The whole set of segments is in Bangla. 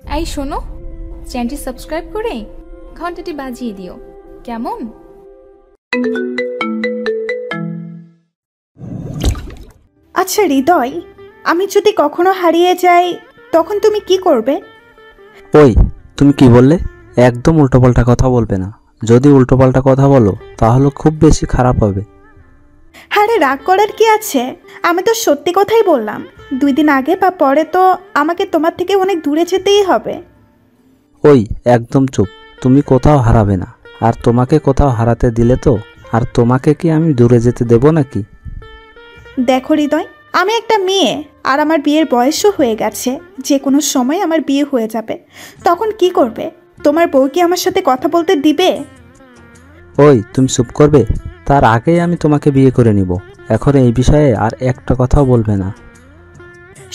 এই শোনো, চ্যানেলটি সাবস্ক্রাইব করে ঘন্টাটি বাজিয়ে দিও, কেমন? আচ্ছা হৃদয়, আমি যদি কখনো হারিয়ে যাই তখন তুমি কি করবে? ওই, তুমি কি বললে? একদম উল্টোপাল্টা কথা বলবে না। যদি উল্টোপাল্টা কথা বলো তাহলে খুব বেশি খারাপ হবে। আরে রাগ করার কি আছে? আমি তো সত্যি কথাই বললাম। 2 দিন আগে বা পরে তো আমাকে তোমার থেকে অনেক দূরে যেতেই হবে। ওই, একদম চুপ। তুমি কোথাও হারাবে না। আর তোমাকে কোথাও হারাতে দিলে তো আর তোমাকে কি আমি দূরে যেতে দেব নাকি? দেখো হৃদয়, আমি একটা মেয়ে, আর আমার বিয়ের বয়সও হয়ে গেছে। যে কোনো সময় আমার বিয়ে হয়ে যাবে, তখন কি করবে? তোমার বউ কি আমার সাথে কথা বলতে দিবে? ওই, তুমি চুপ করবে? তার আগেই আমি তোমাকে বিয়ে করে নিব। এখন এই বিষয়ে আর একটা কথাও বলবে না।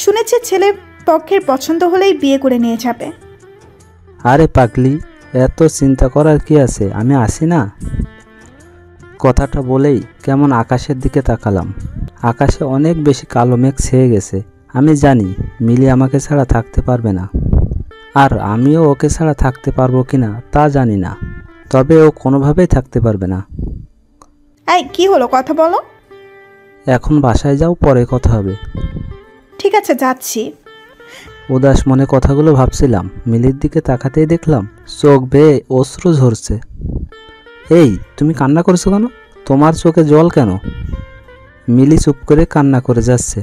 শুনেছি ছেলের পক্ষের পছন্দ হলেই বিয়ে করে নিয়ে যাবে। আরে পাগলি, এত চিন্তা করার কি আছে? আমি আসি না। কথাটা বলেই কেমন আকাশের দিকে তাকালাম। আকাশে অনেক বেশি কালো মেঘ ছেয়ে গেছে। আমি জানি মিলি আমাকে ছাড়া থাকতে পারবে না, আর আমিও ওকে ছাড়া থাকতে পারবো কিনা তা জানি না। তবে ও কোনোভাবেই থাকতে পারবে না। এই কি হলো, কথা বলো। এখন বাসায় যাও, পরে কথা হবে। ঠিক আছে, যাচ্ছি। উদাস মনে কথাগুলো ভাবছিলাম, মিলির দিকে তাকাতেই দেখলাম চোখ বেয়ে অশ্রু ঝরছে। এই, তুমি কান্না করছো কেন? তোমার চোখে জল কেন? মিলি চুপ করে কান্না করে যাচ্ছে।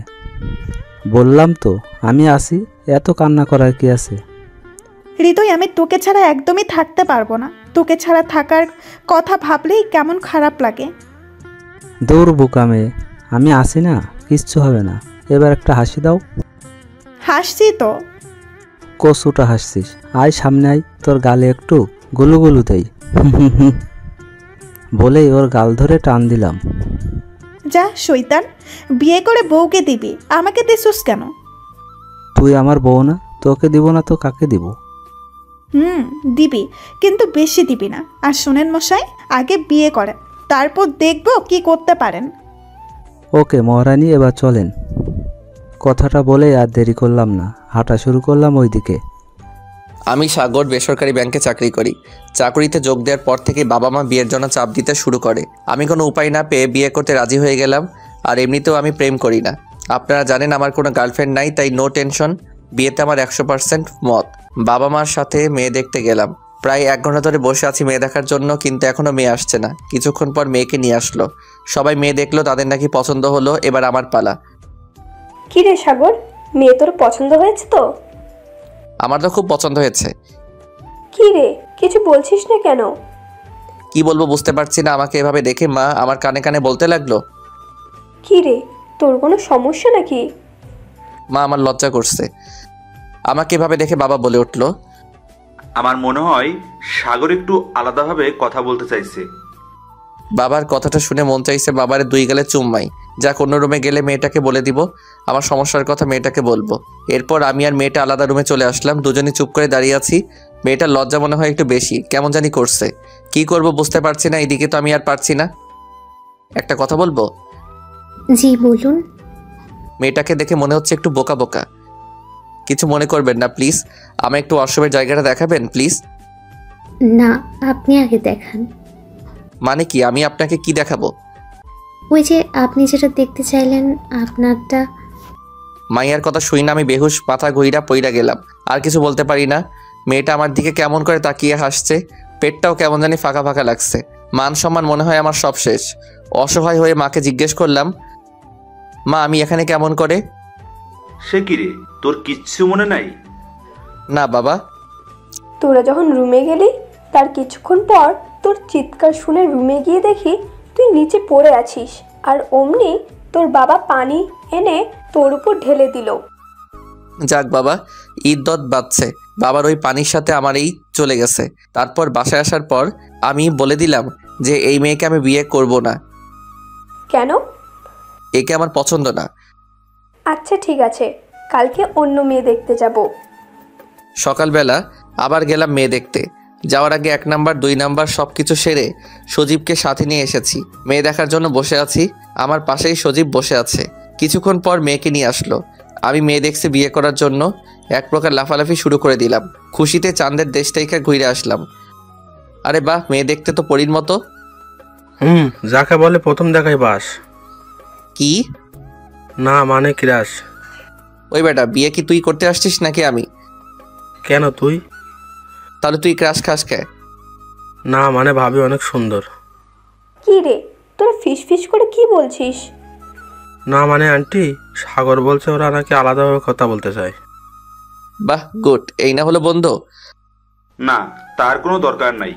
বললাম তো আমি আসি, এত কান্না করার কি আছে? হৃদয়, আমি তোকে ছাড়া একদমই থাকতে পারবো না। তোকে ছাড়া থাকার কথা ভাবলেই কেমন খারাপ লাগে। দৌড় বোকা মেয়ে, আমি আসি না, কিচ্ছু হবে না। এবার একটা হাসি দাও। হাসছি তো। কচুটা হাসছিস? আয় সামনে আয়, তোর গালে একটু গুলুগুলু দেই। বলেই ওর গাল ধরে টান দিলাম। যা শয়তান, বিয়ে করে বউকে দিবি, আমাকে দিছুস কেন? তুই আমার বউ না? তোকে দিব না তো কাকে দিব? দিবি, কিন্তু বেশি দিবি না। আর শোনেন মশাই, আগে বিয়ে করেন, তারপর দেখবো কি করতে পারেন। ওকে মহারানী, এবার চলেন। কথাটা বলে আর দেরি করলাম না, হাঁটা শুরু করলাম ওইদিকে। আমি সাগর বেসরকারি ব্যাংকে চাকরি করি। চাকরিতে যোগ দেওয়ার পর থেকে বাবা মা বিয়ের জন্য চাপ দিতে শুরু করে। আমি কোনো উপায় না পেয়ে বিয়ে করতে রাজি হয়ে গেলাম। আর এমনিতেও আমি প্রেম করি না। আপনারা জানেন আমার কোনো গার্লফ্রেন্ড নাই, তাই নো টেনশন। বিয়েতে আমার 100% মত। বাবা মার সাথে মেয়ে দেখতে গেলাম। প্রায় 1 ঘন্টা ধরে বসে আছি মেয়ে দেখার জন্য, কিন্তু এখনও মেয়ে আসছে না। কিছুক্ষণ পর মেয়েকে নিয়ে আসলো। সবাই মেয়ে দেখলো, তাদের নাকি পছন্দ হলো। এবার আমার পালা। কি রে সাগর, মেয়ে তোর পছন্দ হয়েছে তো? আমার তো খুব পছন্দ হয়েছে। কি রে, কিছু বলছিস না কেন? কি বলবো বুঝতে পারছি না। আমাকে এভাবে দেখে মা আমার কানে কানে বলতে লাগলো। কি রে, তোর কোনো সমস্যা নাকি? মা আমার লজ্জা করছে। আমাকে এভাবে দেখে বাবা বলে উঠল, আমার মনে হয় সাগর একটু আলাদাভাবে কথা বলতে চাইছে। বাবার কথাটা শুনে মন চাইছে বাবারে 2 গালে চুম্মাই। যাক, অন্য রুমে গেলে মেয়েটাকে বলে দিব, আমার সমস্যার কথা মেয়েটাকে বলবো। এরপর আমি আর মেয়েটা আলাদা রুমে চলে আসলাম। দুজনই চুপ করে দাঁড়িয়ে আছি। মেয়েটার লজ্জা মনে হয় একটু বেশি, কেমন জানি করছে। কি করব বুঝতে পারছি না। এদিকে তো আমি আর পারছি না। একটা কথা বলবো? জি বলুন। মেয়েটাকে দেখে মনে হচ্ছে একটু বোকা বোকা। কিছু মনে করবেন না প্লিজ। আমায় একটু ওয়াশরুমের জায়গাটা দেখাবেন প্লিজ। না, আপনি আগে দেখান। মানে কি? আমি আপনাকে কি দেখাবো? ওই যে আপনি যেটা দেখতে চাইলেন আপনারটা। মাইয়ার কথা শুই না আমি বেহুশ, মাথা ঘুইরা পইরা গেলাম। আর কিছু বলতে পারি না। মেয়েটা আমার দিকে কেমন করে তাকিয়ে হাসছে। পেটটাও কেমন জানি ফাঁকা ফাঁকা লাগছে। মান সম্মান মনে হয় আমার সব শেষ। অসহায় হয়ে মাকে জিজ্ঞেস করলাম, মা আমি এখানে কেমন করে? সে কি রে, তোর কিচ্ছু মনে নাই? না বাবা। তোরা যখন রুমে গেলি তার কিছুক্ষণ পর তোর চিৎকার শুনে রুমে গিয়ে দেখি তুই নিচে পড়ে আছিস, আর অমনি তোর বাবা পানি এনে তোর উপর ঢেলে দিল। যাক বাবা, ইদ্যত বাঁচছে। বাবার ওই পানির সাথে আমার এই চলে গেছে। তারপর বাসায় আসার পর আমি বলে দিলাম যে এই মেয়েকে আমি বিয়ে করব না। কেন? একে আমার পছন্দ না। আচ্ছা ঠিক আছে, কালকে অন্য মেয়ে দেখতে যাব। সকালবেলা আবার গেলাম মেয়ে দেখতে। যাওয়ার আগে 1 নাম্বার 2 নাম্বার সব কিছু সেরে সজীবকে সাথে নিয়ে এসেছি। মেয়ে দেখার জন্য বসে আছি। আমার পাশেই সজীব বসে আছে। কিছুক্ষণ পর মেয়েকে নিয়ে আসলো। আমি মেয়ে দেখছে বিয়ে করার জন্য এক প্রকার লাফালাফি শুরু করে দিলাম। খুশিতে চাঁদের দেশ থেকে ঘুরে আসলাম। আরে বাহ, মেয়ে দেখতে তো পরীর মতো। যাকে বলে প্রথম দেখাই বাস। কি? না মানে ক্রাশ। ওই বেটা, বিয়ে কি তুই করতে আসছিস নাকি আমি? কেন তুই? তাহলে তুই ক্রাশ খাস কে? না মানে ভাবি অনেক সুন্দর। কি রে, তোরা ফিস ফিস করে কি বলছিস? না মানে আন্টি, সাগর বলছে ওরা নাকি আলাদাভাবে কথা বলতে চায়। বাহ, গুড। এই না হলো বন্ধু? না, তার কোনো দরকার নাই।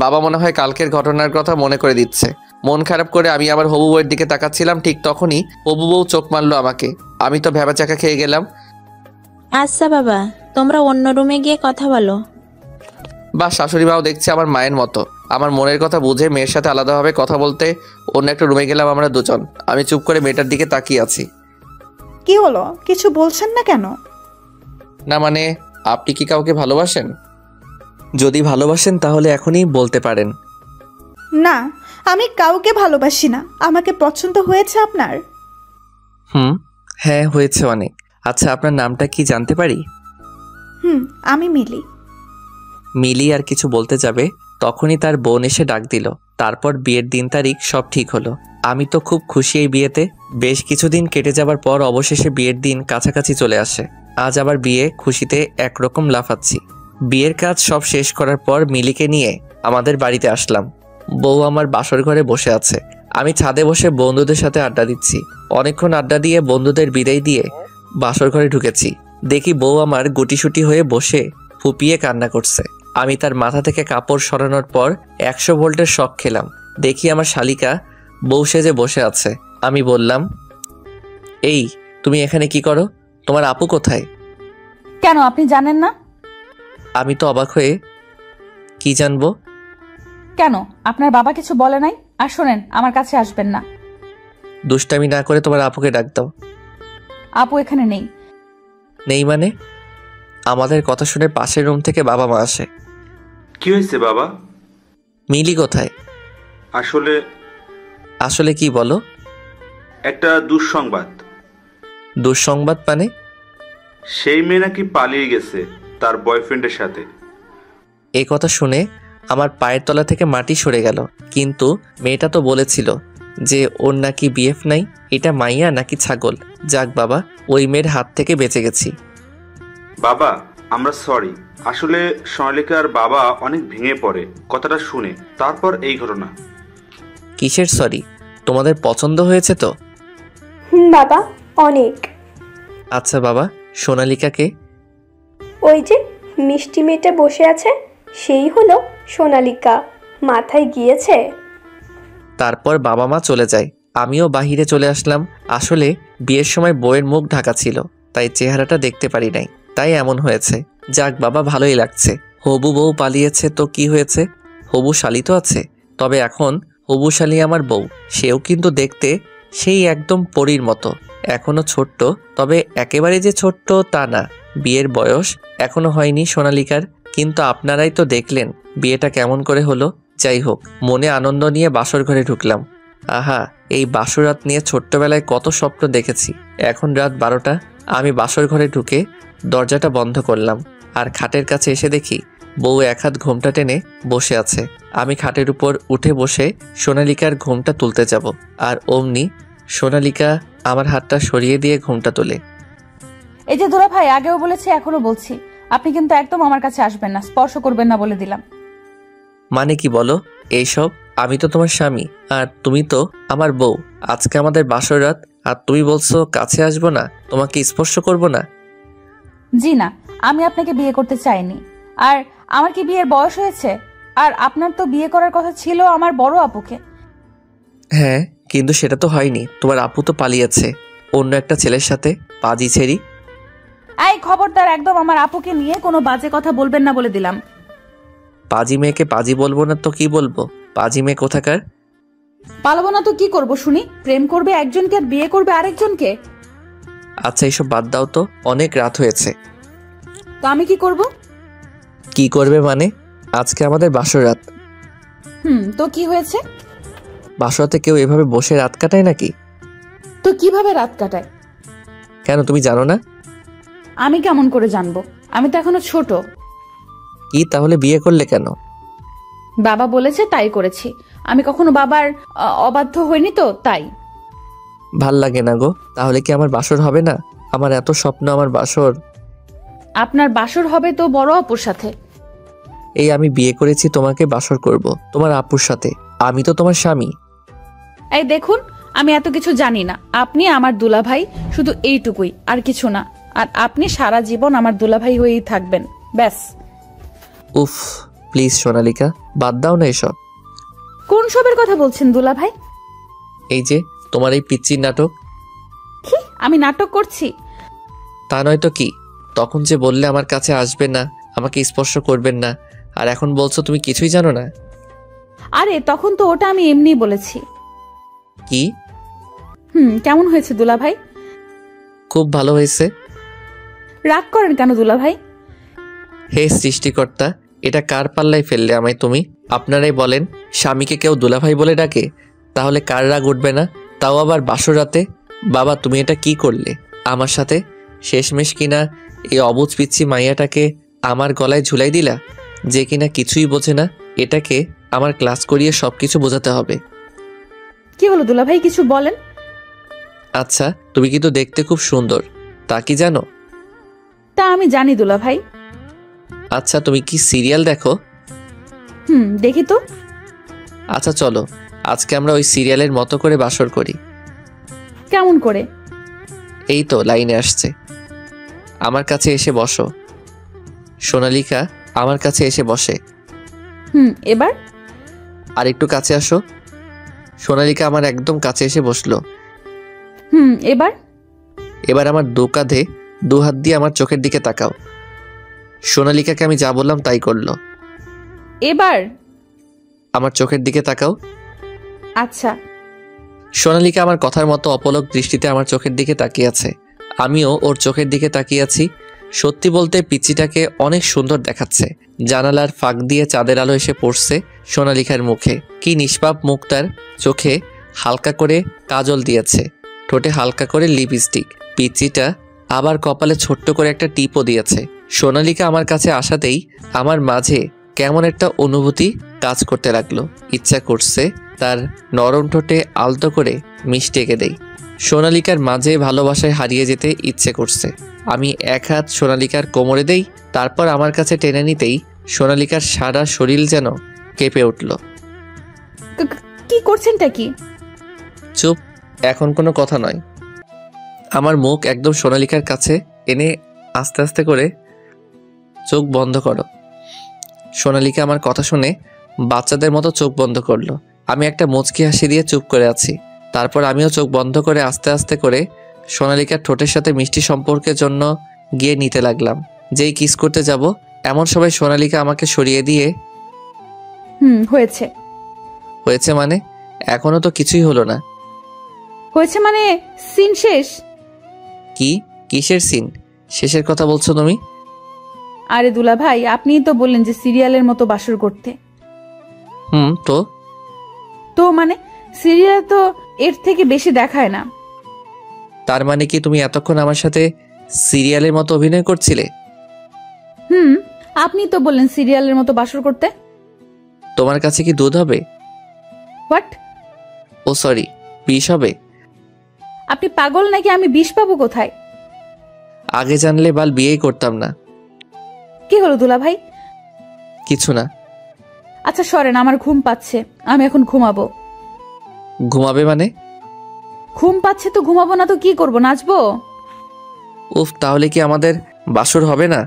বাবা মনে হয় কালকের ঘটনার কথা মনে করে দিচ্ছে। মন খারাপ করে আমি আবার হবু বউয়ের দিকে তাকাচ্ছিলাম, ঠিক তখনই হবু বউ চোখ মারলো আমাকে। আমি তো ভেবা চাকা খেয়ে গেলাম। আচ্ছা বাবা, তোমরা অন্য রুমে গিয়ে কথা বলো। বা শাশুড়ি মাও দেখছে আমার মায়ের মতো। আমার মনের কথা বুঝে মেয়ের সাথে আলাদাভাবে কথা বলতে অন্য একটা রুমে গেলাম আমরা দুজন। আমি চুপ করে মেয়েটার দিকে তাকিয়ে আছি। কি হলো, কিছু বলছেন না কেন? না মানে, আপনি কি কাউকে ভালোবাসেন? যদি ভালোবাসেন তাহলে এখনই বলতে পারেন। না, আমি কাউকে ভালোবাসি না। আমাকে পছন্দ হয়েছে আপনার? হ্যাঁ হয়েছে অনেক। আচ্ছা, আপনার নামটা কি জানতে পারি? আমি মিলি। মিলি আর কিছু বলতে যাবে তখনই তার বোন এসে ডাক দিল। তারপর বিয়ের দিন তারিখ সব ঠিক হলো। আমি তো খুব খুশি এই বিয়েতে। বেশ কিছুদিন কেটে যাবার পর অবশেষে বিয়ের দিন কাছাকাছি চলে আসে। আজ আবার বিয়ে, খুশিতে একরকম লাফাচ্ছি। বিয়ের কাজ সব শেষ করার পর মিলিকে নিয়ে আমাদের বাড়িতে আসলাম। বউ আমার বাসর ঘরে বসে আছে। আমি ছাদে বসে বন্ধুদের সাথে আড্ডা দিচ্ছি। অনেকক্ষণ আড্ডা দিয়ে বন্ধুদের বিদায় দিয়ে বাসর ঘরে ঢুকেছি। দেখি বউ আমার গুটিসুটি হয়ে বসে ফুপিয়ে কান্না করছে। আমি তার মাথা থেকে কাপড় সরানোর পর 100 ভোল্টের শক খেলাম। দেখি আমার শালিকা বউ সেজে বসে আছে। আমি বললাম, এই তুমি এখানে কি করো? তোমার আপু কোথায়? কেন, আপনি জানেন না? আমি তো অবাক হয়ে, কি জানবো? কেন, আপনার বাবা কিছু বলে নাই? আর শোনেন, আমার কাছে আসবেন না। দুষ্টামি না করে তোমার আপুকে ডাক দাও। আপু এখানে নেই। নেই মানে? আমাদের কথা শুনে পাশের রুম থেকে বাবা মা আসে। কি হয়েছে বাবা? মিলি কোথায়? আসলে কি বলো? একটা দুঃসংবাদ। দুঃসংবাদ মানে? সেই মেয়ে নাকি পালিয়ে গেছে তার বয়ফ্রেন্ডের সাথে। এই কথা শুনে আমার পায়ের তলা থেকে মাটি সরে গেল। কিন্তু মেয়েটা তো বলেছিল যে ওর নাকি বিএফ নাই। এটা মাইয়া নাকি ছাগল? যাক বাবা, ওই মেয়ের হাত থেকে বেঁচে গেছি। বাবা, আমরা সরি। আসলে সোনালিকার বাবা অনেক ভেঙে পড়ে কথাটা শুনে, তারপর এই ঘটনা। কিসের সরি? তোমাদের পছন্দ হয়েছে তো? বাবা, অনেক। আচ্ছা বাবা, সোনালিকাকে? ওই যে মিষ্টি মেয়েটা বসে আছে, সেই হলো সোনালিকা। মাথায় গিয়েছে। তারপর বাবা মা চলে যায়। আমিও বাহিরে চলে আসলাম। আসলে বিয়ের সময় বউয়ের মুখ ঢাকা ছিল, তাই চেহারাটা দেখতে পারি নাই, তাই এমন হয়েছে। যাক বাবা, ভালোই লাগছে। হবু বউ পালিয়েছে তো কি হয়েছে, হবু শালি তো আছে। তবে এখন হবু শালি আমার বউ, সেও কিন্তু দেখতে সেই একদম পরীর মতো। এখনো ছোট্ট, তবে একেবারে যে ছোট্ট তা না। বিয়ের বয়স এখনো হয়নি সোনালিকার। কিন্তু আপনারাই তো দেখলেন বিয়েটা কেমন করে হলো। যাই হোক, মনে আনন্দ নিয়ে বাসর ঘরে ঢুকলাম। আহা, এই বাসরাত নিয়ে ছোট্টবেলায় কত স্বপ্ন দেখেছি। এখন রাত 12টা। আমি বাসর ঘরে ঢুকে দরজাটা বন্ধ করলাম আর খাটের কাছে এসে দেখি বউ এক হাত ঘোমটা টেনে বসে আছে। আমি খাটের উপর উঠে বসে সোনালিকার ঘোমটা তুলতে যাব, আর অমনি সোনালিকা আমার হাতটা সরিয়ে দিয়ে ঘোমটা তোলে। এই যে দুলা ভাই, আগেও বলেছি এখনো বলছি, আপনি কিন্তু একদম আমার কাছে আসবেন না, স্পর্শ করবেন না বলে দিলাম। মানে কি বলো এইসব? আমি তো তোমার স্বামী আর তুমি তো আমার বউ। আজকে আমাদের বাসর রাত আর তুমি বলছো কাছে আসবো না, তোমাকে স্পর্শ করব না? জি না, আমি আপনাকে বিয়ে করতে চাইনি। আর আমার কি বিয়ের বয়স হয়েছে? আর আপনার তো বিয়ে করার কথা ছিল আমার বড় আপুকে। হ্যাঁ, কিন্তু সেটা তো হয়নি। তোমার আপু তো পালিয়েছে অন্য একটা ছেলের সাথে, পাজি ছেড়ি। এই খবরদার, একদম আমার আপুকে নিয়ে কোনো বাজে কথা বলবেন না বলে দিলাম। পাজি মেয়েকে পাজি বলবো না তো কি বলবো? পাজি মেয়ে কোথাকার। পালাবো না তো কি করব শুনি? প্রেম করবে একজনকে আর বিয়ে করবে আরেকজনকে? আচ্ছা এসব বাদ দাও তো, অনেক রাত হয়েছে। তো আমি কি করব? কি করবে মানে? আজকে আমাদের বাসর রাত। তো কি হয়েছে? বাসরাতে কেউ এভাবে বসে রাত কাটায় নাকি? তো কিভাবে রাত কাটায়? কেন তুমি জানো না? আমি কেমন করে জানবো? আমি তো এখনো ছোট। কি তাহলে বিয়ে করলে কেন? বাবা বলেছে তাই করেছি। আমি কখনো বাবার অবাধ্য হইনি তো, তাই। ভাল লাগে না গো। তাহলে কি আমার বাসর হবে না? আমার এত স্বপ্ন আমার বাসর। আপনার বাসর হবে তো বড় আপুর সাথে। এই আমি বিয়ে করেছি তোমাকে বাসর করব তোমার আপুর সাথে। আমি তো তোমার স্বামী। এই দেখুন, আমি এত কিছু জানি না। আপনি আমার দুলাভাই, শুধু এইটুকুই, আর কিছু না। আর আপনি সারা জীবন আমার দুলাভাই হয়েই থাকবেন, ব্যাস। উফ, প্লিজ সোনালিকা, বাদ দাও না এসব। কোন সবের কথা বলছেন দুলাভাই? এই যে তোমার এই পিচ্চির নাটক। কি আমি নাটক করছি? তা নয় তো কি। তখন যে বললে আমার কাছে আসবেন না, আমাকে স্পর্শ করবেন না, আর এখন বলছো তুমি কিছুই জানো না। আরে তখন তো ওটা আমি এমনি বলেছি। কি? কেমন হয়েছে দুলাভাই? খুব ভালো হয়েছে। রাগ করেন কেন দুলাভাই? হে সৃষ্টিকর্তা, এটা কার পাল্লায় ফেললে আমায় তুমি? আপনারাই বলেন, স্বামীকে কেউ দুলাভাই বলে ডাকে, তাহলে কার রাগ উঠবে না? তাও আবার বাসরাতে। বাবা তুমি এটা কি করলে আমার সাথে? শেষমেশ কিনা এই অবুঝ পিচ্ছি মাইয়াটাকে আমার গলায় ঝুলাই দিলা, যে কিনা কিছুই বোঝে না। এটাকে আমার ক্লাস করিয়ে সবকিছু বোঝাতে হবে। কি হলো দুলাভাই, কিছু বলেন। আচ্ছা, তুমি কিন্তু দেখতে খুব সুন্দর, তা কি জানো? তা আমি জানি দুলাভাই। আচ্ছা, তুমি কি সিরিয়াল দেখো? দেখি তো। আচ্ছা চলো, আজকে আমরা ওই সিরিয়ালের মতো করে বাসর করি। কেমন করে? এই তো লাইনে আসছে। আমার কাছে এসে বসো। সোনালিকা আমার কাছে এসে বসে। এবার? আর একটু কাছে আসো। সোনালিকা আমার একদম কাছে এসে বসলো। এবার? এবার আমার দু কাঁধে দু হাত দিয়ে আমার চোখের দিকে তাকাও। সোনালিকাকে আমি যা বললাম তাই করলো। এবার? আমার চোখের দিকে তাকাও। আচ্ছা। সোনালিকা আমার কথার মতো অপলক দৃষ্টিতে আমার চোখের দিকে তাকিয়ে আছে। আমিও ওর চোখের দিকে তাকিয়ে আছি। সত্যি বলতে পিচ্চিটাকে অনেক সুন্দর দেখাচ্ছে। জানালার ফাঁক দিয়ে চাঁদের আলো এসে পড়ছে সোনালিকার মুখে। কি নিষ্পাপ মুখ তার। চোখে হালকা করে কাজল দিয়েছে, ঠোঁটে হালকা করে লিপস্টিক। পিচ্চিটা আবার কপালে ছোট্ট করে একটা টিপও দিয়েছে। সোনালিকা আমার কাছে আসাতেই আমার মাঝে কেমন একটা অনুভূতি কাজ করতে লাগলো। ইচ্ছা করছে তার নরম ঠোঁটে আলতো করে মিষ্টি এঁকে দেই। সোনালিকার মাঝে ভালোবাসায় হারিয়ে যেতে ইচ্ছে করছে। আমি এক হাত সোনালিকার কোমরে দেই, তারপর আমার কাছে টেনে নিতেই সোনালিকার সারা শরীর যেন কেঁপে উঠল। কি করছেনটা কি? চুপ, এখন কোনো কথা নয়। আমার মুখ একদম সোনালিকার কাছে এনে আস্তে আস্তে করে চোখ বন্ধ করো। সোনালিকা আমার কথা শুনে বাচ্চাদের মতো চোখ বন্ধ করলো। আমি একটা মুচকি হাসি দিয়ে চুপ করে আছি। তারপর আমিও চোখ বন্ধ করে আস্তে আস্তে করে সোনালিকার ঠোঁটের সাথে মিষ্টি সম্পর্কের জন্য গিয়ে নিতে লাগলাম। যেই কিস করতে যাব এমন সময় সোনালিকা আমাকে সরিয়ে দিয়ে হয়েছে। হয়েছে মানে? এখনো তো কিছুই হলো না। হয়েছে মানে সিন শেষ। কি? কিসের সিন? শেষের কথা বলছো তুমি? আরে দুলাভাই, আপনিই তো বললেন যে সিরিয়ালের মতো বাসর করতে। তো মানে সিরিয়াল তো এর থেকে বেশি দেখায় না। তার মানে কি তুমি এতক্ষণ আমার সাথে সিরিয়ালের মতো অভিনয় করছিলে? আপনি তো বললেন সিরিয়ালের মতো বাসর করতে। তোমার কাছে কি দুধ হবে? হোয়াট? ও সরি, বিষ হবে? আপনি পাগল নাকি? আমি বিষ পাবো কোথায়? আগে জানলে বাল বিয়েই করতাম না। কি হলো দুলাভাই? কিছু না। আচ্ছা সরেন, আমার ঘুম পাচ্ছে, আমি এখন ঘুমাবো। ঘুমাবে মানে? ঘুম পাচ্ছে তো ঘুমাবো না তো কি করব, নাচবো? উফ, তাহলে কি আমাদের বাসর হবে না?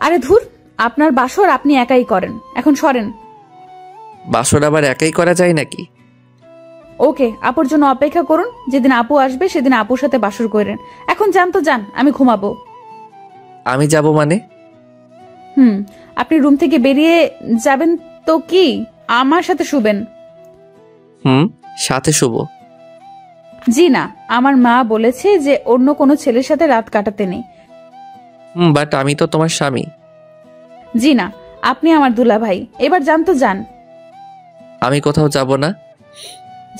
আরে ধুর, আপনার বাসর আপনি একাই করেন, এখন সরেন। বাসর আবার একাই করা যায় নাকি? ওকে, আপুর জন্য অপেক্ষা করুন। যেদিন আপু আসবে সেদিন আপুর সাথে বাসর করেন। এখন যান তো যান, আমি ঘুমাবো। আমি যাব মানে? আপনি রুম থেকে বেরিয়ে যাবেন তো কি আমার সাথে শুবেন? সাথে শুব? জি না, আমার মা বলেছে যে অন্য কোনো ছেলের সাথে রাত কাটাতে নেই। বাট আমি তো তোমার স্বামী। জি না, আপনি আমার দুলাভাই। এবার যান তো যান। আমি কোথাও যাব না।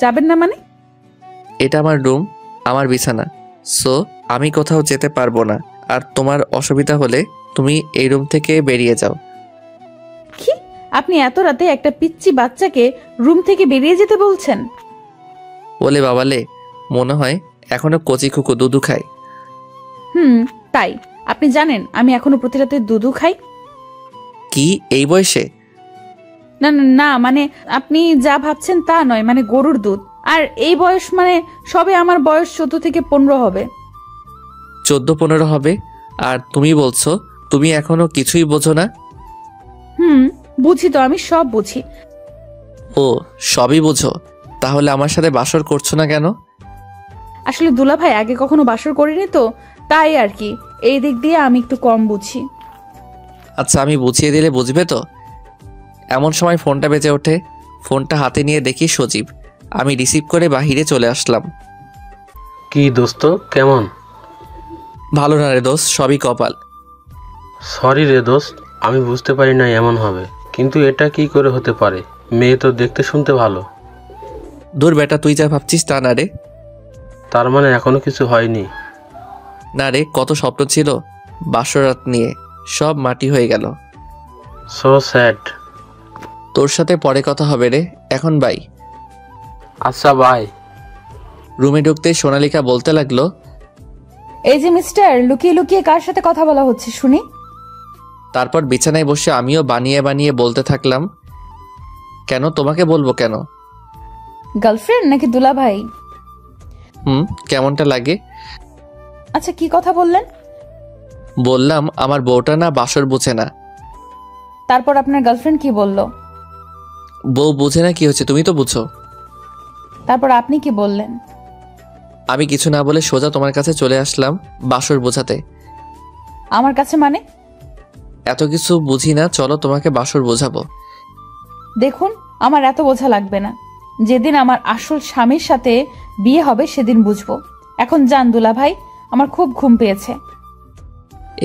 যাবেন না মানে? এটা আমার রুম, আমার বিছানা। সো আমি কোথাও যেতে পারবো না। আর তোমার অসুবিধা হলে তুমি এই রুম থেকে বেরিয়ে যাও। কি? আপনি এত রাতে একটা পিচ্চি বাচ্চাকে রুম থেকে বেরিয়ে যেতে বলছেন? বলে বাবালে, মনে হয় এখনো কচি খুকু দুধু খায়। তাই আপনি জানেন আমি এখনো প্রতি রাতে দুধু খাই? কি এই বয়সে? না না না, মানে আপনি যা ভাবছেন তা নয়, মানে গরুর দুধ। আর এই বয়স মানে সবে আমার বয়স 14 থেকে 15 হবে। 14-15 হবে? আর তুমি বলছো তুমি এখনো কিছুই বোঝো না? বুঝি তো, আমি সব বুঝি। ও, সবই বুঝো? তাহলে আমার সাথে বাসর করছো না কেন? আসলে দুলাভাই আগে কখনো বাসর করিনি তো, তাই আর কি। এই দিক দিয়ে আমি একটু কম বুঝি। আচ্ছা, আমি বুঝিয়ে দিলে বুঝবে তো? এমন সময় ফোনটা বেজে ওঠে। ফোনটা হাতে নিয়ে দেখি সজীব। আমি রিসিভ করে বাহিরে চলে আসলাম। কি দোস্ত, কেমন? ভালো না রে দোস্ত, সবই কপাল। সরি রে দোস্ত, আমি বুঝতে পারি না এমন হবে, কিন্তু এটা কি করে হতে পারে? মেয়ে তো দেখতে শুনতে ভালো। দূর বেটা, তুই যা ভাবছিস তা না রে। তার মানে এখনো কিছু হয়নি? না রে, কত স্বপ্ন ছিল বাসরাত নিয়ে, সব মাটি হয়ে গেল। So sad. তোর সাথে পরে কথা হবে রে, এখন বাই। আচ্ছা বাই। রুমে ঢুকতেই সোনালিকা বলতে লাগলো, এই যে মিস্টার, লুকিয়ে লুকিয়ে কার সাথে কথা বলা হচ্ছে শুনি? তারপর বিছানায় বসে আমিও বানিয়ে বানিয়ে বলতে থাকলাম। কেন, তোমাকে বলবো কেন? গার্লফ্রেন্ড নাকি দুলাভাই? কেমনটা লাগে? আচ্ছা, কি কথা বললেন? বললাম আমার বউটা না বাসর বুঝে না। তারপর আপনার গার্লফ্রেন্ড কি বলল? বউ বুঝে না কি হচ্ছে, তুমি তো বুঝো। তারপর আপনি কি বললেন? আমি কিছু না বলে সোজা তোমার কাছে চলে আসলাম বাসর বোঝাতে। আমার কাছে মানে? এত কিছু বুঝি না, চলো তোমাকে বাসর বোঝাবো। দেখুন, আমার এত বোঝা লাগবে না। যেদিন আমার আসল স্বামীর সাথে বিয়ে হবে সেদিন বুঝবো। এখন যান দুলাভাই, আমার খুব ঘুম পেয়েছে।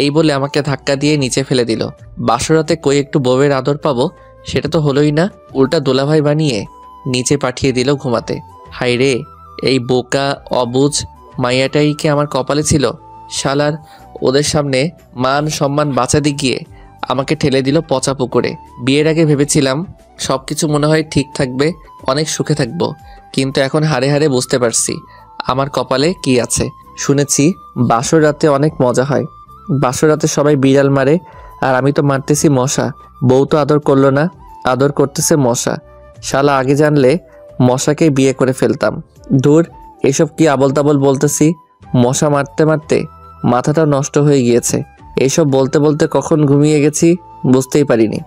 এই বলে আমাকে ধাক্কা দিয়ে নিচে ফেলে দিল। বাসরাতে কই একটু বউয়ের আদর পাবো, সেটা তো হলোই না, উল্টা দুলাভাই বানিয়ে নিচে পাঠিয়ে দিল ঘুমাতে। হাই রে, এই বোকা অবুঝ মাইয়াটাই কি আমার কপালে ছিল? শালার ওদের সামনে মান সম্মান বাঁচাতে গিয়ে আমাকে ঠেলে দিল পচা পুকুরে। বিয়ের আগে ভেবেছিলাম সবকিছু মনে হয় ঠিক থাকবে, অনেক সুখে থাকবো, কিন্তু এখন হাড়ে হাড়ে বুঝতে পারছি আমার কপালে কি আছে। শুনেছি বাসর রাতে অনেক মজা হয়, বাসর রাতে সবাই বিড়াল মারে, আর আমি তো মারতেছি মশা। বউ তো আদর করলো না, আদর করতেছে মশা। শালা আগে জানলে মশাকে বিয়ে করে ফেলতাম। দূর, এসব কি আবল তাবল বলতেছি। মশা মারতে মারতে মাথাটা নষ্ট হয়ে গিয়েছে। এইসব বলতে বলতে কখন ঘুমিয়ে গেছি বুঝতেই পারিনি।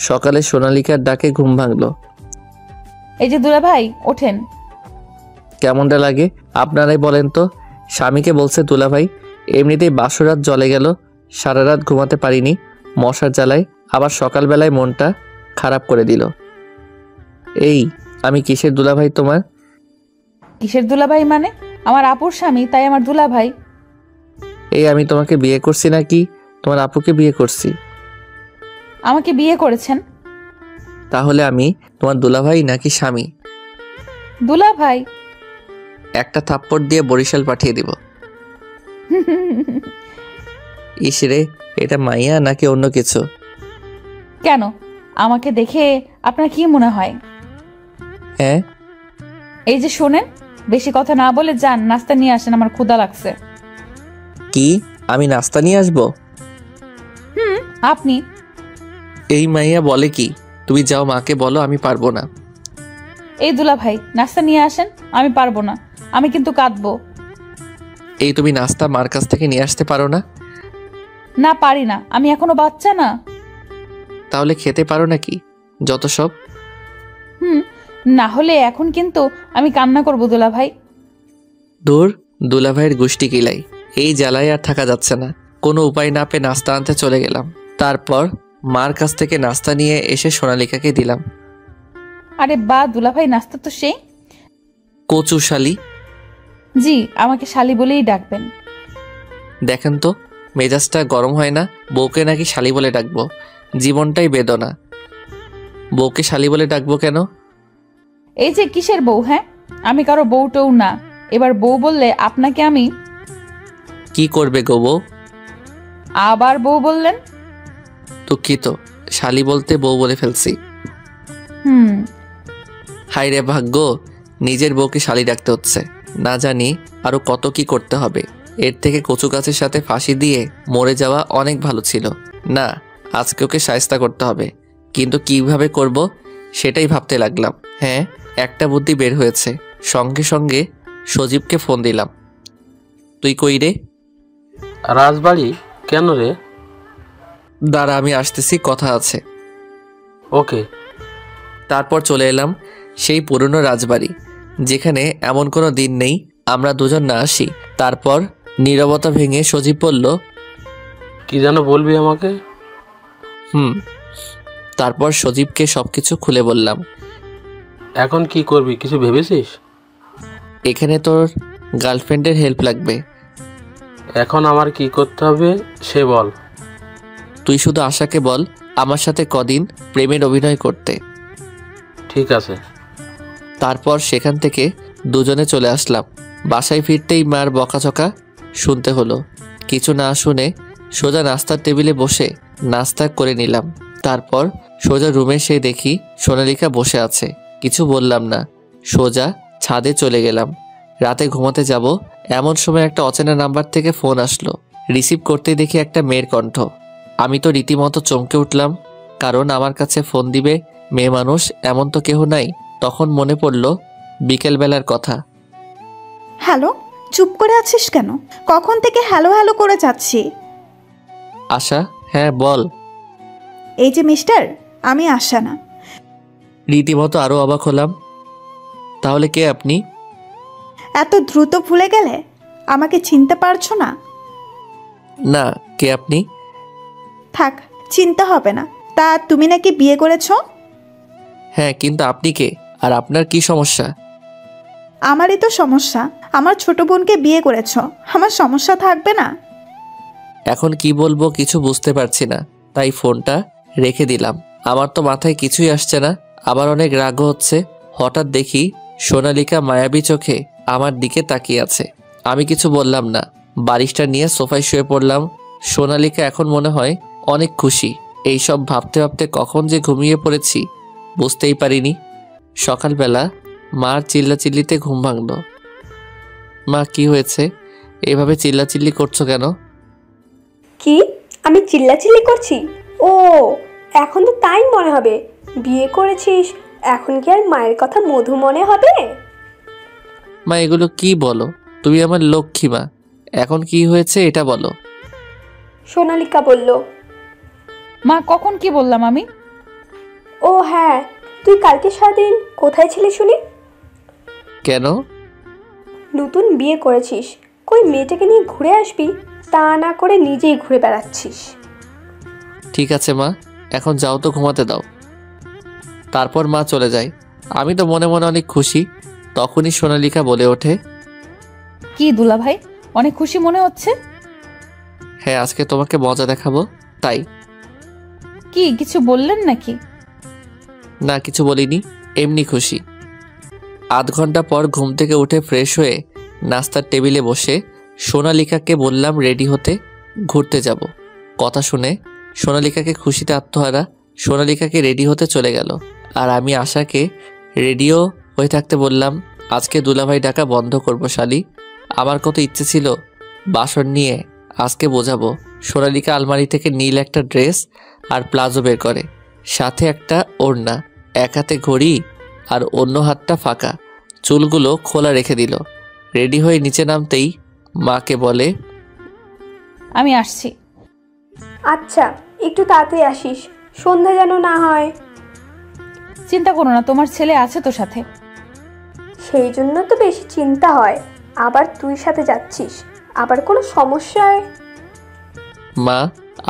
সকালে সোনালিকার ডাকে ঘুম ভাঙলো। এই যে দুলাভাই, ওঠেন। কেমনটা লাগে আপনারাই বলেন তো? স্বামীকে বলছে দুলাভাই। এমনিতেই বাসরাত জলে গেল, সারা রাত ঘুমাতে পারিনি মশার জ্বালায়, আবার সকালবেলায় মনটা খারাপ করে দিল। এই আমি কিসের দুলাভাই তোমার? কিসের দুলাভাই মানে? আমার আপুর স্বামী, তাই আমার দুলাভাই। এই আমি তোমাকে বিয়ে করছি নাকি তোমার আপুকে বিয়ে করছি? আমাকে বিয়ে করেছেন। তাহলে আমি তোমার দুলাভাই নাকি স্বামী? দুলাভাই। একটা থাপ্পড় দিয়ে বরিশাল পাঠিয়ে দিব। ইসরে, এটা মাইয়া নাকি অন্য কিছু? কেন, আমাকে দেখে আপনার কি মনে হয়? হ্যাঁ। এই যে শোনেন, বেশি কথা না বলে যান, নাস্তা নিয়ে আসেন, আমার ক্ষুধা লাগছে। কি, আমি নাস্তা নিয়ে আসবো? আপনি? এই মাইয়া বলে কি? তুমি যাও, মাকে বলো আমি পারবো না। এই দুলাভাই, নাস্তা নিয়ে আসেন। আমি পারবো না, আমি কিন্তু কাঁদবো। এই তুমি নাস্তা মার কাছ থেকে নিয়ে আসতে পারো না? না, পারি না, আমি এখনো বাচ্চা না। তাহলে খেতে পারো নাকি যত সব? না হলে এখন কিন্তু আমি কান্না করবো দুলাভাই। দূর, দুলাভাইয়ের গুষ্টি কিলাই। এই জ্বালায় আর থাকা যাচ্ছে না। কোনো উপায় না পেয়ে নাস্তা আনতে চলে গেলাম। তারপর মার কাছ থেকে নাস্তা নিয়ে এসে সোনালিকাকে দিলাম। আরে বা দুলাভাই, নাস্তা তো সেই। কচু শালি। জি, আমাকে শালি বলেই ডাকবেন। দেখেন তো মেজাজটা গরম হয় না? বউকে নাকি শালি বলে ডাকবো, জীবনটাই বেদনা। বউকে শালি বলে ডাকবো কেন? এই যে কিসের বউ? হ্যাঁ, আমি কারো বউটও না। এবার বউ বললে আপনাকে আমি কি করবে গো বউ? আবার বউ বললেন? দুঃখিত, শালি বলতে বউ বলে ফেলছি। হাই রে ভাগ্য, নিজের বউকে শালি ডাকতে হচ্ছে। না জানি আরো কত কি করতে হবে। এর থেকে কচু গাছের সাথে ফাঁসি দিয়ে মরে যাওয়া অনেক ভালো ছিল। না, আজকে ওকে শায়েস্তা করতে হবে, কিন্তু কিভাবে করব সেটাই ভাবতে লাগলাম। হ্যাঁ, একটা বুদ্ধি বের হয়েছে। সঙ্গে সঙ্গে সজীবকে ফোন দিলাম। তুই কই রে? রাজবাড়ি? কেন রে? দাঁড়া, আমি আসতেছি, কথা আছে। ওকে। তারপর চলে এলাম সেই পুরনো রাজবাড়ি, যেখানে এমন কোনো দিন নেই আমরা দুজন না আসি। তারপর নীরবতা ভেঙে সজীব বলল, কি যেন বলবি আমাকে? তারপর সজীবকে সবকিছু খুলে বললাম। এখন কি করবি, কিছু ভেবেছিস? এখানে তোর গার্লফ্রেন্ডের হেল্প লাগবে। এখন আমার কি করতে হবে সে বল। তুই শুধু আশাকে বল আমার সাথে কদিন প্রেমের অভিনয় করতে। ঠিক আছে। তারপর সেখান থেকে দুজনে চলে আসলাম। বাসায় ফিরতেই মার বকাঝকা শুনতে হলো। কিছু না শুনে সোজা নাস্তার টেবিলে বসে নাস্তা করে নিলাম। তারপর সোজা রুমে এসে দেখি সোনালিকা বসে আছে। কিছু বললাম না, সোজা ছাদে চলে গেলাম। রাতে ঘুমাতে যাব এমন সময় একটা অচেনা নাম্বার থেকে ফোন আসলো। রিসিভ করতেই দেখি একটা মেয়ের কণ্ঠ। আমি তো রীতিমতো চমকে উঠলাম, কারণ আমার কাছে ফোন দিবে মেয়ে মানুষ এমন তো কেহ নাই। তখন মনে পড়ল বিকেলবেলার কথা। হ্যালো, চুপ করে আছিস কেন? কখন থেকে হ্যালো হ্যালো করে যাচ্ছি। আশা? হ্যাঁ বল। এই যে মিস্টার, আমি আশা না। রীতিমতো আরও অবাক হলাম। তাহলে কে আপনি? এত দ্রুত ভুলে গেলে? আমাকে চিনতে পারছো না? না, কে আপনি? থাক, চিনতে হবে না। তা তুমি নাকি বিয়ে করেছো? হ্যাঁ, কিন্তু আপনি কে আর আপনার কি সমস্যা? আমারই তো সমস্যা। আমার ছোট বোনকে বিয়ে করেছো, আমার সমস্যা থাকবে না? এখন কি বলবো কিছু বুঝতে পারছি না, তাই ফোনটা রেখে দিলাম। আমার তো মাথায় কিছুই আসছে না, আবার অনেক রাগও হচ্ছে। হঠাৎ দেখি সোনালিকা মায়াবী চোখে আমার দিকে তাকিয়ে আছে। আমি কিছু বললাম না, বালিশটা নিয়ে সোফায় শুয়ে পড়লাম। সোনালিকা এখন মনে হয় অনেক খুশি। এইসব ভাবতে ভাবতে কখন যে ঘুমিয়ে পড়েছি বুঝতেই পারিনি। সকালবেলা মার চিল্লাচিল্লিতে ঘুম ভাঙল। মা, কি হয়েছে? এভাবে চিল্লাচিল্লি করছো কেন? কি? আমি চিল্লাচিল্লি করছি? ও, এখন তো তাই মনে হবে। বিয়ে করেছিস, এখন কি আর মায়ের কথা মধু মনে হবে? মা, এগুলো কি বলো? তুমি আমার লক্ষ্মী মা, এখন কি হয়েছে এটা বলো। সোনালিকা বলল। মা, কখন কি বললাম আমি? ও হ্যাঁ, তুই কালকে সারাদিন কোথায় ছিলি শুনি? কেন? নতুন বিয়ে করেছিস, কই মেয়েটাকে নিয়ে ঘুরে আসবি, তা না করে নিজেই ঘুরে বেড়াচ্ছিস। ঠিক আছে মা, এখন যাও তো, ঘুমাতে দাও। তারপর মা চলে যায়। আমি তো মনে মনে অনেক খুশি। তখনই সোনালিকা বলে ওঠে, কি দুলা ভাই, অনেক খুশি মনে হচ্ছে? হ্যাঁ, আজকে তোমাকে মজা দেখাবো তাই। কি কিছু বললেন নাকি? না, কিছু বলিনি, এমনি খুশি। আধ ঘন্টা পর ঘুম থেকে উঠে ফ্রেশ হয়ে নাস্তার টেবিলে বসে সোনালিকাকে বললাম রেডি হতে, ঘুরতে যাব। কথা শুনে সোনালিকাকে খুশিতে আত্মহারা। সোনালিকাকে রেডি হতে চলে গেল, আর আমি আশাকে রেডিও হয়ে থাকতে বললাম, আজকে দুলাভাই ডাকা বন্ধ করবো শালি। আমার কত ইচ্ছে ছিল বাসন নিয়ে আজকে বোঝাবো। সোনালিকা আলমারি থেকে নীল একটা ড্রেস আর প্লাজো বের করে, সাথে একটা ওড়না, এক হাতে ঘড়ি আর অন্য হাতটা ফাঁকা। চুলগুলো খোলা রেখে দিল। রেডি হয়ে নিচে নামতেই মাকে বলে, আমি আসছি। আচ্ছা, একটু তাড়াতাড়ি আসিস, সন্ধ্যা যেন না হয়। চিন্তা করো না, তোমার ছেলে আছে তো সাথে। সেই জন্য তো বেশি চিন্তা হয়। আবার তুই সাথে যাচ্ছিস, আবার কোনো সমস্যায়। মা,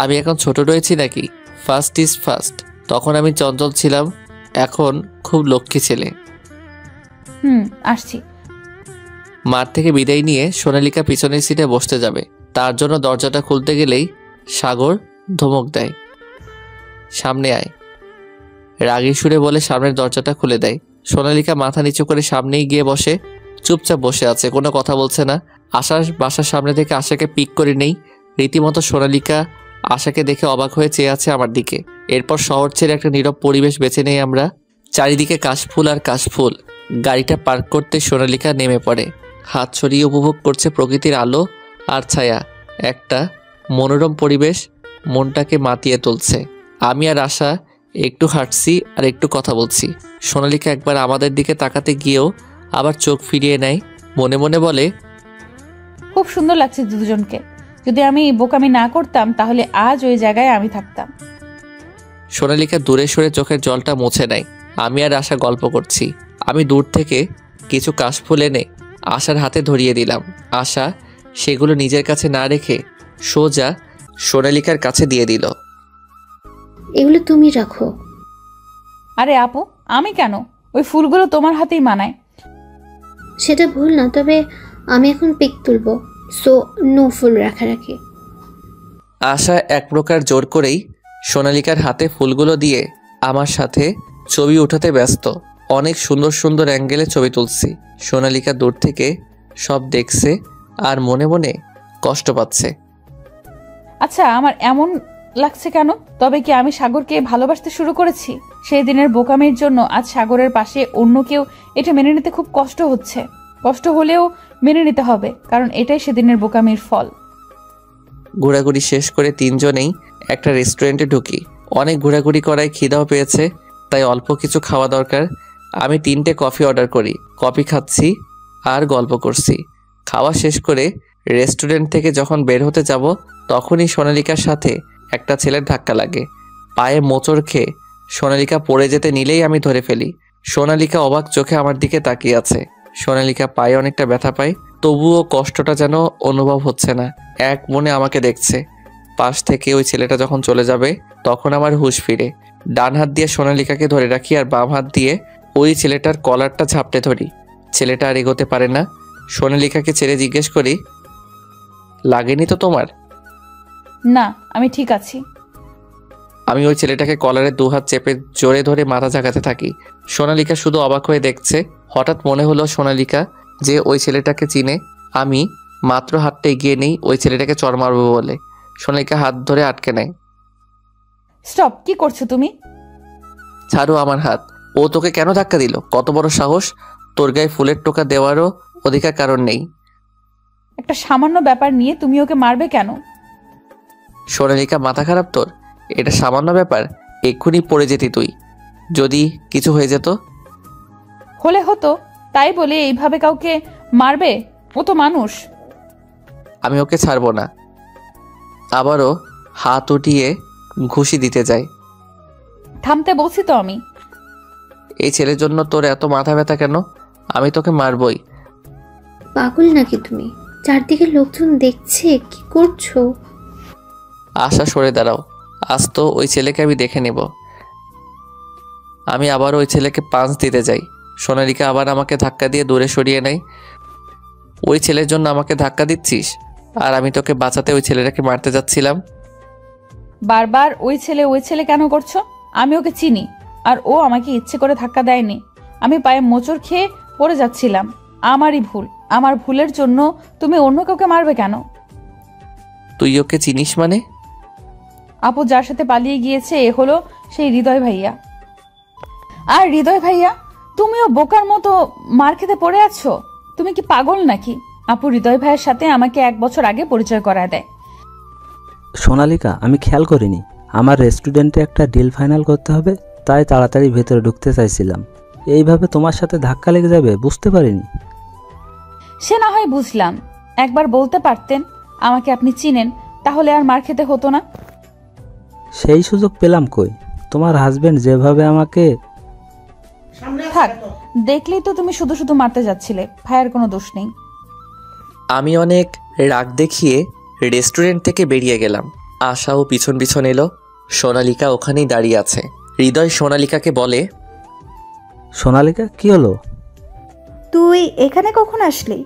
আমি এখন ছোট রয়েছি নাকি? First is first. তখন আমি চঞ্চল ছিলাম, এখন খুব লক্ষ্মী ছেলে। আসছি। মার থেকে বিদায় নিয়ে সোনালিকা পিছনের সিটে বসতে যাবে, তার জন্য দরজাটা খুলতে গেলেই সাগর ধমক দেয়, সামনে আয়। রাগী সুরে বলে সামনের দরজাটা খুলে দেয়। সোনালিকা মাথা নিচু করে সামনেই গিয়ে বসে, চুপচাপ বসে আছে, কোনো কথা বলছে না। আশার বাসার সামনে থেকে আশাকে পিক করে নেই। রীতিমতো সোনালিকা আশাকে দেখে অবাক হয়ে চেয়ে আছে আমার দিকে। এরপর শহর ছেড়ে একটা নীরব পরিবেশ বেছে নেই আমরা। চারিদিকে কাশফুল আর কাশফুল। গাড়িটা পার্ক করতে সোনালিকা নেমে পড়ে। হাত ছড়িয়ে উপভোগ করছে প্রকৃতির আলো আর ছায়া। একটা মনোরম পরিবেশ মনটাকে মাতিয়ে তুলছে। আমি আর আশা একটু হাঁটছি আর একটু কথা বলছি। সোনালিকা একবার আমাদের দিকে তাকাতে গিয়েও আবার চোখ ফিরিয়ে নেয়। মনে মনে বলে, খুব সুন্দর লাগছে দুজনকে। যদি আমি বোকামি না করতাম তাহলে আজ ওই জায়গায় আমি থাকতাম। সোনালিকা দূরে সরে চোখের জলটা মুছে নেয়। আমি আর আশা গল্প করছি। আমি দূর থেকে কিছু কাশফুল এনে আশার হাতে ধরিয়ে দিলাম। আশা সেগুলো নিজের কাছে না রেখে সোজা সোনালিকার কাছে দিয়ে দিল। এগুলো তুমি রাখো। আরে আপু, আমি কেন? ওই ফুলগুলো তোমার হাতেই মানায়। সেটা ভুল না, তবে আমি এখন পিক তুলবো, সো নো ফুল রাখারাখি। আশা এক প্রকার জোর করেই সোনালিকার হাতে ফুলগুলো দিয়ে আমার সাথে ছবি উঠাতে ব্যস্ত। অনেক সুন্দর সুন্দর অ্যাঙ্গেলে ছবি তুলছি। সোনালিকা দূর থেকে সব দেখছে আর মনে মনে কষ্ট পাচ্ছে। আচ্ছা, আমার এমন লাগছে কেন? তবে কি আমি সাগরকে ভালোবাসতে শুরু করেছি? সেই দিনের বোকামির জন্য আজ সাগরের পাশে অন্য কেউ এটা মেনে নিতে খুব কষ্ট হচ্ছে। কষ্ট হলেও মেনে নিতে হবে, কারণ এটাই সেদিনের বোকামির ফল। ঘোরাঘুরি শেষ করে তিনজনেই একটা রেস্টুরেন্টে ঢুকি। অনেক ঘোরাঘুরি করায় খিদাও পেয়েছে, তাই অল্প কিছু খাওয়া দরকার। আমি 3টে কফি অর্ডার করি। কফি খাচ্ছি আর গল্প করছি। খাওয়া শেষ করে রেস্টুরেন্ট থেকে যখন বের হতে যাব তখনই সোনালিকার সাথে একটা ছেলের ধাক্কা লাগে। পায়ে মোচড় খেয়ে সোনালিকা পড়ে যেতে নিলেই আমি ধরে ফেলি। সোনালিকা অবাক চোখে আমার দিকে তাকিয়ে আছে। সোনালিকা পায়ে অনেকটা ব্যথা পায়, তবুও কষ্টটা যেন অনুভব হচ্ছে না। এক মনে আমাকে দেখছে। পাশ থেকে ওই ছেলেটা যখন চলে যাবে তখন আমার হুঁশ ফিরে। ডান হাত দিয়ে সোনালিকাকে ধরে রাখি আর বাম হাত দিয়ে ওই ছেলেটার কলারটা ঝাপটে ধরি। ছেলেটা আর এগোতে পারে না। সোনালিকাকে ছেড়ে জিজ্ঞেস করি, লাগেনি তো তোমার? না, আমি ঠিক আছি। আমি ওই ছেলেটাকে কলারে 2 হাত চেপে জোরে ধরে মাথা ঝাঁকাতে থাকি। সোনালিকা শুধু অবাক হয়ে দেখছে। হঠাৎ মনে হলো সোনালিকা যে ওই ছেলেটাকে চিনে। আমি মাত্র হাতটা এগিয়ে নেই ওই ছেলেটাকে চড় মারবো বলে। সোনালিকা হাত ধরে আটকে নেয়। স্টপ! কি করছো তুমি? ছাড়ো আমার হাত। ও তোকে কেন ধাক্কা দিল? কত বড় সাহস! তোর গায়ে ফুলের টোকা দেওয়ারও অধিকার কারণ নেই। একটা সামান্য ব্যাপার নিয়ে তুমি ওকে মারবে কেন? সোনালিকা, মাথা খারাপ তোর? এটা সামান্য ব্যাপার? এক্ষুনি পড়ে যেতি তুই যদি কিছু হয়ে যেত। হলে হতো, তাই বলে এইভাবে কাউকে মারবে? ও তো মানুষ। আমি ওকে ছাড়বো না। আবারও হাত উঠিয়ে ঘুষি দিতে যাই। থামতে বলছি তো আমি। এই ছেলের জন্য তোর এত মাথা ব্যথা কেন? আমি তোকে মারবই। পাগল নাকি তুমি? চারদিকে লোকজন দেখছে, কি করছো? আশা, সরে দাঁড়াও। আজ তো ওই ছেলেকে আমি দেখে নেব। আমি আবার ওই ছেলেকে পাঁচ দিতে যাই। সোনালিকা আবার আমাকে ধাক্কা দিয়ে দূরে সরিয়ে নেয়। ওই ছেলের জন্য আমাকে ধাক্কা দিচ্ছিস? আর আমি তোকে বাঁচাতে ওই ছেলেটাকে মারতে যাচ্ছিলাম। বারবার ওই ছেলে কেন করছো? আমি ওকে চিনি, আর ও আমাকে ইচ্ছে করে ধাক্কা দেয়নি। আমি পায়ে মোচড় খেয়ে পড়ে যাচ্ছিলাম। আমারই ভুল। আমার ভুলের জন্য তুমি অন্য কাউকে মারবে কেন? তুই ওকে চিনিস মানে? আপু যার সাথে পালিয়ে গিয়েছে এ হলো সেই হৃদয় ভাইয়া। আর হৃদয় ভাইয়া, তুমিও বোকার মতো মার খেতে পড়ে আছো? তুমি কি পাগল নাকি? আপু হৃদয় ভাইয়ের সাথে আমাকে 1 বছর আগে পরিচয় করায় দেয়। সোনালিকা, আমি খেয়াল করিনি। আমার রেস্টুরেন্টে একটা ডিল ফাইনাল করতে হবে, তাই তাড়াতাড়ি ভেতরে ঢুকতে চাইছিলাম। এইভাবে তোমার সাথে ধাক্কা লেগে যাবে বুঝতে পারিনি। সে না হয় বুঝলাম। একবার বলতে পারতেন আমাকে আপনি চিনেন, তাহলে আর মার খেতে হতো না। সেই সুযোগ পেলাম কই? তোমার হাজবেন্ড যেভাবে আমাকে... থাক, দেখলেই তো তুমি শুধু শুধু মারতে যাচ্ছিলে। ভাইয়ের কোনো দোষ নেই। আমি অনেক রাগ দেখিয়ে রেস্টুরেন্ট থেকে বেরিয়ে গেলাম। আশাও পিছন পিছন এলো। সোনালিকা ওখানেই দাঁড়িয়ে আছে। হৃদয় সোনালিকাকে বলে, সোনালিকা, কি হলো? তুই এখানে কখন আসলি?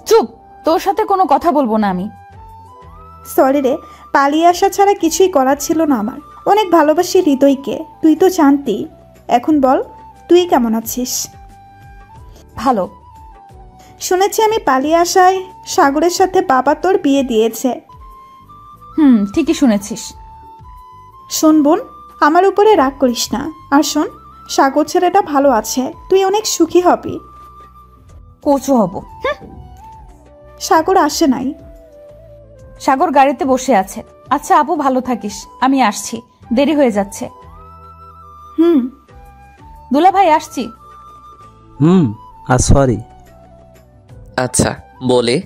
চুপ! তোর সাথে কোনো কথা বলবো না আমি। সরি রে, পালিয়ে আসা ছাড়া কিছুই করার ছিল না আমার। অনেক ভালোবাসি হৃদয়কে, তুই তো জানতি। এখন বল, তুই কেমন আছিস? ভালো। শুনেছি আমি পালিয়ে আসায় সাগরের সাথে বাবা তোর বিয়ে দিয়েছে। ঠিকই শুনেছিস। শোন বোন, আমার উপরে রাগ করিস না। আর শোন, সাগর ছেলেটা ভালো আছে, তুই অনেক সুখী হবি। কোচও হব। সাগর আসে নাই। সাগর গাড়িতে বসে আছে। আচ্ছা আপু, ভালো থাকিস, আমি আসছি, দেরি হয়ে যাচ্ছে। দুলা ভাই আসছি। সরি। আচ্ছা বলে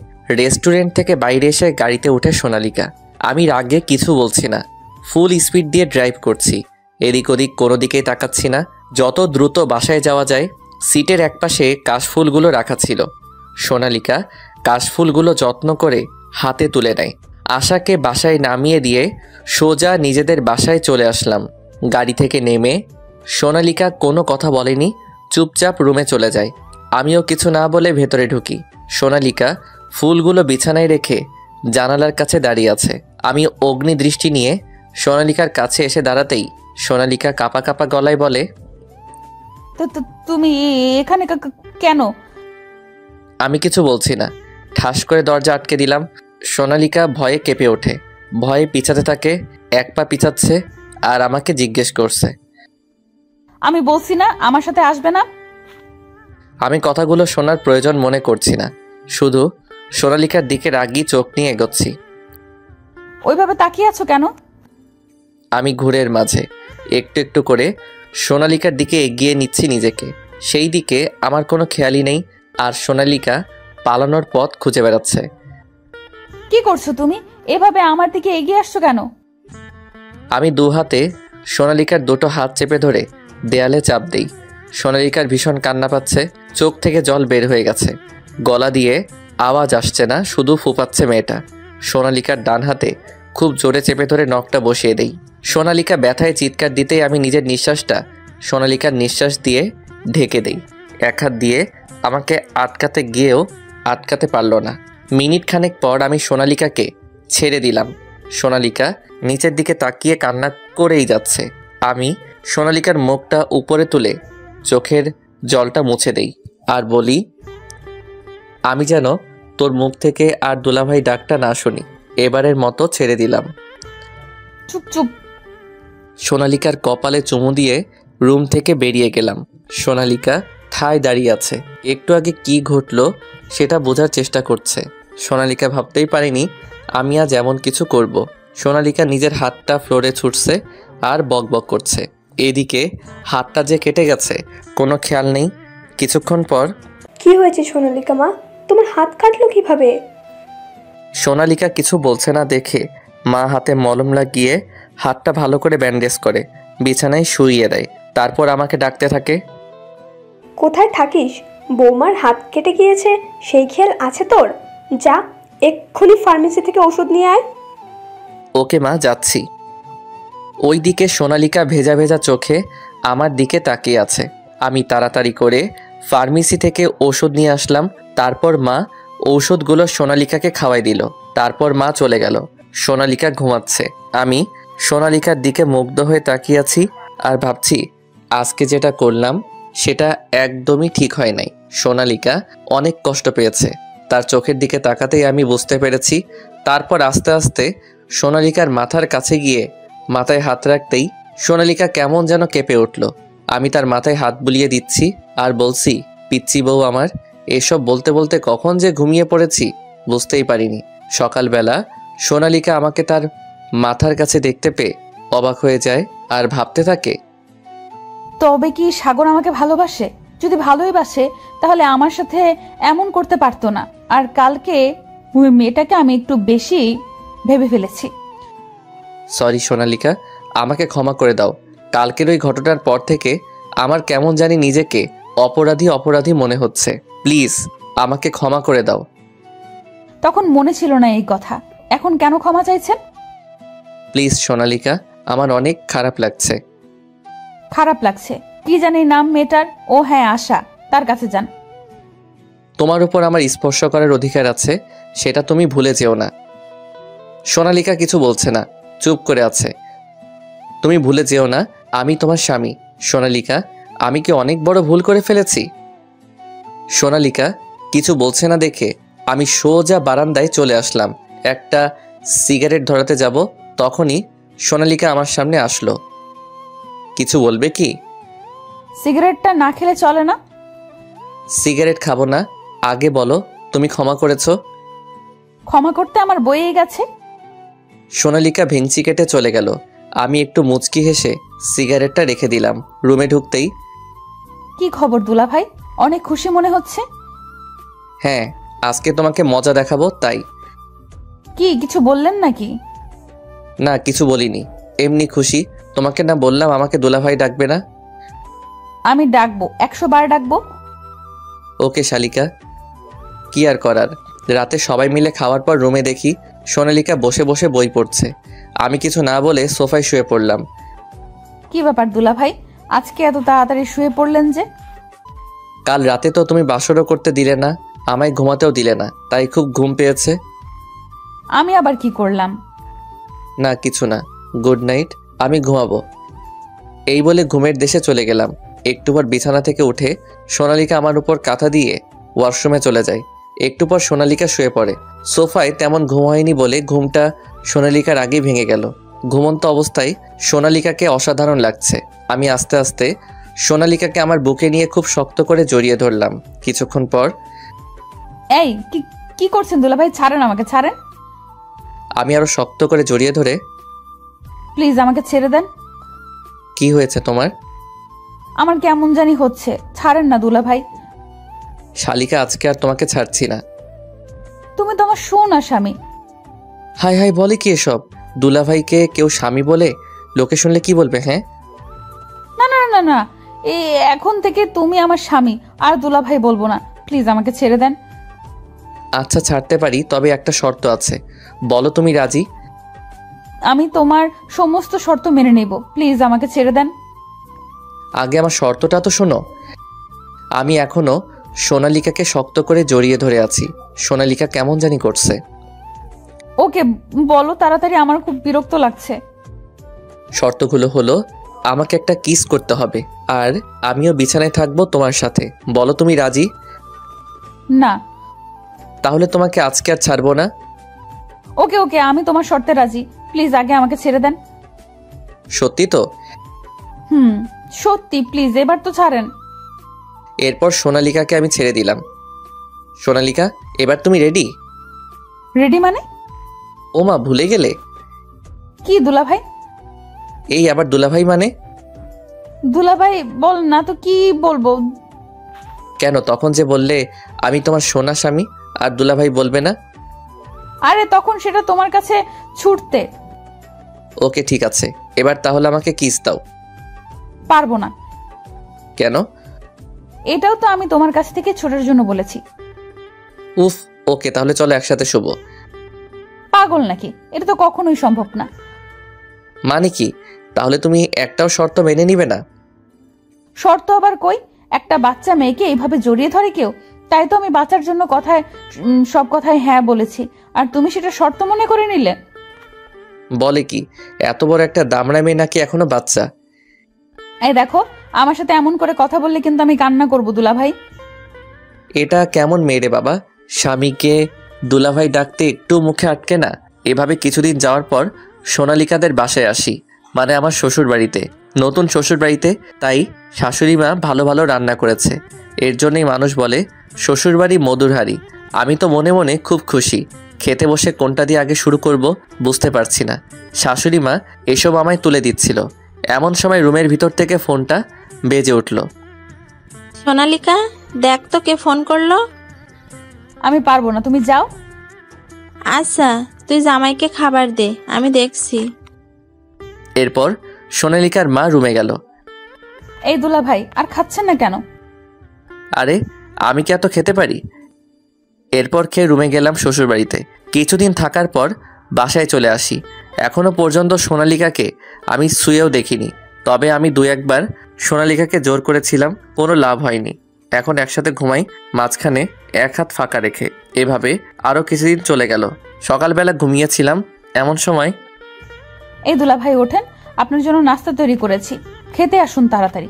রেস্টুরেন্ট থেকে বাইরে এসে গাড়িতে উঠে সোনালিকা। আমি রাগে কিছু বলছি না, ফুল স্পিড দিয়ে ড্রাইভ করছি। এদিক ওদিক কোনো দিকেই তাকাচ্ছি না। যত দ্রুত বাসায় যাওয়া যায়। সিটের একপাশে কাশফুলগুলো রাখা ছিল। সোনালিকা কাশফুলগুলো যত্ন করে হাতে তুলে নেয়। আশাকে বাসায় নামিয়ে দিয়ে সোজা নিজেদের বাসায় চলে আসলাম। গাড়ি থেকে নেমে সোনালিকা কোনো কথা বলেনি, চুপচাপ রুমে চলে যায়। আমিও কিছু না বলে ভেতরে ঢুকি। সোনালিকা ফুলগুলো বিছানায় রেখে জানালার কাছে দাঁড়িয়ে আছে। আমি অগ্নিদৃষ্টি নিয়ে সোনালিকার কাছে এসে দাঁড়াতেই সোনালিকা কাঁপা কাঁপা গলায় বলে, তুমি এখানে কেন? আমি কিছু বলছি না। ঠাস করে দরজা আটকে দিলাম। সোনালিকা ভয়ে কেঁপে ওঠে, ভয়ে পিছাতে থাকে। এক পা পিছাচ্ছে আর আমাকে জিজ্ঞেস করছে, আমি বলছি না আমার সাথে আসবে না? আমি কথাগুলো শোনার প্রয়োজন মনে করছি না, শুধু সোনালিকার দিকে রাগি চোখ নিয়ে এগোচ্ছি। ওইভাবে তাকিয়ে আছো কেন? আমি ঘুরের মাঝে একটু একটু করে সোনালিকার দিকে এগিয়ে নিচ্ছি নিজেকে। সেই দিকে আমার কোনো খেয়ালই নেই, আর সোনালিকা পালানোর পথ খুঁজে বেড়াচ্ছে। কি করছো তুমি? এভাবে আমার দিকে এগিয়ে আসছো কেন? আমি দু হাতে সোনালিকার দুটো হাত চেপে ধরে দেয়ালে চাপ দেই। সোনালিকার ভীষণ কান্না পাচ্ছে, চোখ থেকে জল বের হয়ে গেছে। গলা দিয়ে আওয়াজ আসছে না, শুধু ফুপাচ্ছে মেয়েটা। সোনালিকার ডান হাতে খুব জোরে চেপে ধরে নখটা বসিয়ে দেই। সোনালিকা ব্যথায় চিৎকার দিতেই আমি নিজের নিঃশ্বাসটা সোনালিকার নিঃশ্বাস দিয়ে ঢেকে দেই। এক হাত দিয়ে আমাকে আটকাতে গিয়েও আটকাতে পারল না। মিনিট খানেক পর আমি সোনালিকাকে ছেড়ে দিলাম। সোনালিকা নিচের দিকে তাকিয়ে কান্না করেই যাচ্ছে। আমি সোনালিকার মুখটা উপরে তুলে চোখের জলটা মুছে দেই আর বলি, আমি যেন তোর মুখ থেকে আর দুলাভাই ডাকটা না শুনি। এবারের মতো ছেড়ে দিলাম। চুপ চুপ। সোনালিকার কপালে চুমু দিয়ে রুম থেকে বেরিয়ে গেলাম। সোনালিকা ঠায় দাঁড়িয়ে আছে। একটু আগে কি ঘটলো সেটা বোঝার চেষ্টা করছে। সোনালিকা ভাবতেই পারেনি আমি আজ এমন কিছু করব। সোনালিকা নিজের হাতটা ফ্লোরে ছুটছে আর বকবক করছে। এদিকে হাতটা যে কেটে গেছে কোনো খেয়াল নেই। কিছুক্ষণ পর, কি হয়েছে সোনালিকা মা, তোমার হাত কাটলো কিভাবে? সোনালিকা কিছু বলছে না দেখে মা হাতে মলম লাগিয়ে হাতটা ভালো করে ব্যান্ডেজ করে বিছানায় শুইয়ে দেয়। তারপর আমাকে ডাকতে থাকে, কোথায় থাকিস? বৌমার হাত কেটে গিয়েছে সেই খেয়াল আছে তোর? যা এক্ষুনি ফার্মেসি থেকে ওষুধ নিয়ে আয়। ওকে মা, যাচ্ছি। ওইদিকে সোনালিকা ভেজা ভেজা চোখে আমার দিকে তাকিয়ে আছে। আমি তাড়াতাড়ি করে ফার্মেসি থেকে ওষুধ নিয়ে আসলাম। তারপর মা ঔষধগুলো সোনালিকাকে খাওয়াই দিল। তারপর মা চলে গেল। সোনালিকা ঘুমাচ্ছে। আমি সোনালিকার দিকে মুগ্ধ হয়ে তাকিয়ে আছি আর ভাবছি আজকে যেটা করলাম সেটা একদমই ঠিক হয় নাই। সোনালিকা অনেক কষ্ট পেয়েছে। তার চোখের দিকে তাকাতেই আমি বুঝতে পেরেছি। তারপর আস্তে আস্তে সোনালিকার মাথার কাছে গিয়ে মাথায় হাত রাখতেই সোনালিকা কেমন যেন কেঁপে উঠল। আমি তার মাথায় হাত বুলিয়ে দিচ্ছি আর বলছি, পিচ্চি বউ আমার। এসব বলতে বলতে কখন যে ঘুমিয়ে পড়েছি বুঝতেই পারিনি। সকালবেলা সোনালিকা আমাকে তার মাথার কাছে দেখতে পেয়ে অবাক হয়ে যায় আর ভাবতে থাকে, তবে কি সাগর আমাকে ভালোবাসে? যদি ভালোই বাসে তাহলে আমার সাথে এমন করতে পারতো না। আর কালকে ওই মেয়েটাকে আমি একটু বেশি ভেবে ফেলেছি। সরি সোনালিকা, আমাকে ক্ষমা করে দাও। কালকের ওই ঘটনার পর থেকে আমার কেমন জানি নিজেকে অপরাধী অপরাধী মনে হচ্ছে। প্লিজ আমাকে ক্ষমা করে দাও। তখন মনে ছিল না এই কথা, এখন কেন ক্ষমা চাইছেন? প্লিজ সোনালিকা, আমার অনেক খারাপ লাগছে। খারাপ লাগছে? কি জানি নাম মেয়েটার? ও হ্যাঁ, আশা। তার কাছে যান। তোমার উপর আমার স্পর্শ করার অধিকার আছে, সেটা তুমি ভুলে যেও না। সোনালিকা কিছু বলছে না, চুপ করে আছে। তুমি ভুলে যেও না আমি তোমার স্বামী। সোনালিকা, আমি কি অনেক বড় ভুল করে ফেলেছি? সোনালিকা কিছু বলছে না দেখে আমি সোজা বারান্দায় চলে আসলাম। একটা সিগারেট ধরাতে যাব, তখনই সোনালিকা আমার সামনে আসলো। কিছু বলবে কি? সিগারেটটা না খেলে চলে না? সিগারেট খাবো না, আগে বলো তুমি ক্ষমা করেছো? ক্ষমা করতে আমার বইয়ে গেছে। সোনালিকা ভেঙচি কেটে চলে গেল। আমি একটু মুচকি হেসে সিগারেটটা রেখে দিলাম। রুমে ঢুকতেই, কি খবর দুলা ভাই, অনেক খুশি মনে হচ্ছে। হ্যাঁ, আজকে তোমাকে মজা দেখাবো তাই। কি কিছু বললেন নাকি? না, কিছু বলিনি, এমনি খুশি। তোমাকে না বললাম আমাকে দুলাভাই ডাকবে না? আমি ডাকবো, 100 বার ডাকবো। ওকে শালিকা। কি আর করার, রাতে সবাই মিলে খাওয়ার পর রুমে দেখি সোনালিকা বসে বসে বই পড়ছে। আমি কিছু না বলে সোফায় শুয়ে পড়লাম। কি ব্যাপার দুলা ভাই, আজকে এত তাড়াতাড়ি শুয়ে পড়লেন যে? কাল রাতে তো তুমি বাসরও করতে দিলে না, আমায় ঘুমাতেও দিলে না, তাই খুব ঘুম পেয়েছে। আমি আবার কি করলাম? না কিছু না, গুড নাইট, আমি ঘুমাবো। এই বলে ঘুমের দেশে চলে গেলাম। একটু পর বিছানা থেকে উঠে সোনালিকা আমার উপর কাঁথা দিয়ে ওয়াশরুমে চলে যায়। একটু পর সোনালিকা শুয়ে পড়ে। সোফায় তেমন ঘুম হয়নি বলে ঘুমটা সোনালিকার আগেই ভেঙে গেল। ঘুমন্ত অবস্থায় সোনালিকাকে অসাধারণ লাগছে। আমি আস্তে আস্তে সোনালিকাকে আমার বুকে নিয়ে খুব শক্ত করে জড়িয়ে ধরলাম। কিছুক্ষণ পর, এই কি করছেন দুলা ভাই, ছাড়েন আমাকে, ছাড়েন। আমি আরো শক্ত করে জড়িয়ে ধরে, প্লিজ আমাকে ছেড়ে দেন। কি হয়েছে তোমার? আমার কেমন জানি হচ্ছে, ছাড়েন না দুলা ভাই। শালিকা, আজকে আর তোমাকে ছাড়ছি না। তুমি তো আমার সোনা স্বামী। হাই হাই, বলে কি এসব? দুলাভাইকে কেউ স্বামী বলে? লোকে শুনলে কি বলবে? হ্যাঁ, না না না না, এখন থেকে তুমি আমার স্বামী, আর দুলা ভাই বলবো না। প্লিজ আমাকে ছেড়ে দেন। আচ্ছা ছাড়তে পারি, তবে একটা শর্ত আছে। বলো তুমি রাজি? আমি তোমার সমস্ত শর্ত মেনে নেব, প্লিজ আমাকে ছেড়ে দেন। আগে আমার শর্তটা তো শোনো। আমি এখনো সোনালিকাকে শক্ত করে জড়িয়ে ধরে আছি। সোনালিকা কেমন জানি করছে। ওকে বলো তাড়াতাড়ি, আমার খুব বিরক্ত লাগছে। শর্তগুলো হলো, আমাকে একটা কিস করতে হবে, আর আমিও বিছানায় থাকবো তোমার সাথে। বলো তুমি রাজি? না। তাহলে তোমাকে আজকে আর ছাড়বো না। ওকে ওকে, আমি তোমার শর্তে রাজি, প্লিজ আগে আমাকে ছেড়ে দেন। সত্যি তো? সত্যি, প্লিজ এবার তো ছাড়েন। এরপর সোনালিকাকে আমি ছেড়ে দিলাম। সোনালিকা, এবার তুমি রেডি? রেডি মানে? ওমা, ভুলে গেলে? কি দুলা ভাই? এই আবার দুলাভাই মানে? দুলা ভাই বল না তো, কি বলবো? কেন, তখন যে বললে আমি তোমার সোনা স্বামী, আর দুলাভাই বলবে না? আরে তখন সেটা তোমার কাছে ছুটতে। ওকে ঠিক আছে, এবার তাহলে আমাকে কিস দাও। পারবো না। কেন? এটাও তো আমি তোমার কাছ থেকে ছোটার জন্য বলেছি। উফ, ওকে তাহলে চলো একসাথে শুভ। পাগল নাকি? এটা তো কখনোই সম্ভব না। মানে কি? তাহলে তুমি একটাও শর্ত মেনে নিবে না? শর্ত আবার কই? একটা বাচ্চা মেয়েকে এইভাবে জড়িয়ে ধরে কেউ? তাই তো আমি বাচ্চার জন্য সব কথায় হ্যাঁ বলেছি, আর তুমি সেটা শর্ত মনে করে নিলে। বলে কি, এত বড় একটা দামড়া মেয়ে নাকি এখনো বাচ্চা? এই দেখো, আমার সাথে এমন করে কথা বললে কিন্তু আমি কান্না করবো দুলা ভাই। এটা কেমন মেয়ে রে বাবা, স্বামীকে দুলাভাই ডাকতে একটু মুখে আটকে না। এভাবে কিছুদিন যাওয়ার পর সোনালিকাদের বাসায় আসি, মানে আমার শ্বশুর বাড়িতে, নতুন শ্বশুর বাড়িতে। তাই শাশুড়ি মা ভালো ভালো রান্না করেছে। এর জন্যই মানুষ বলে শ্বশুরবাড়ি মধুর হাঁড়ি। আমি তো মনে মনে খুব খুশি। খেতে বসে কোনটা দিয়ে আগে শুরু করব বুঝতে পারছি না। শাশুড়ি মা এসব আমায় তুলে দিচ্ছিল। এমন সময় রুমের ভিতর থেকে ফোনটা বেজে উঠল। সোনালিকা, দেখ তো কে ফোন করলো। আমি পারবো না, তুমি যাও। আচ্ছা, তুই জামাইকে খাবার দে, আমি দেখছি। এরপর সোনালিকার মা রুমে গেল। এই দুলা ভাই, আর খাচ্ছেন না কেন? আরে আমি কি এত খেতে পারি? এরপর খেয়ে রুমে গেলাম শ্বশুরবাড়িতে। কিছুদিন থাকার পর বাসায় চলে আসি। এখনো পর্যন্ত সোনালিকাকে আমি শুয়েও দেখিনি। তবে আমি 2-1 বার সোনালিকাকে জোর করেছিলাম, কোনো লাভ হয়নি। এখন একসাথে ঘুমাই, মাঝখানে এক হাত ফাঁকা রেখে। এভাবে আরও কিছুদিন চলে গেল। সকালবেলা ঘুমিয়েছিলাম, এমন সময়, এই দুলা ভাই ওঠেন, আপনার জন্য নাস্তা তৈরি করেছি, খেতে আসুন তাড়াতাড়ি।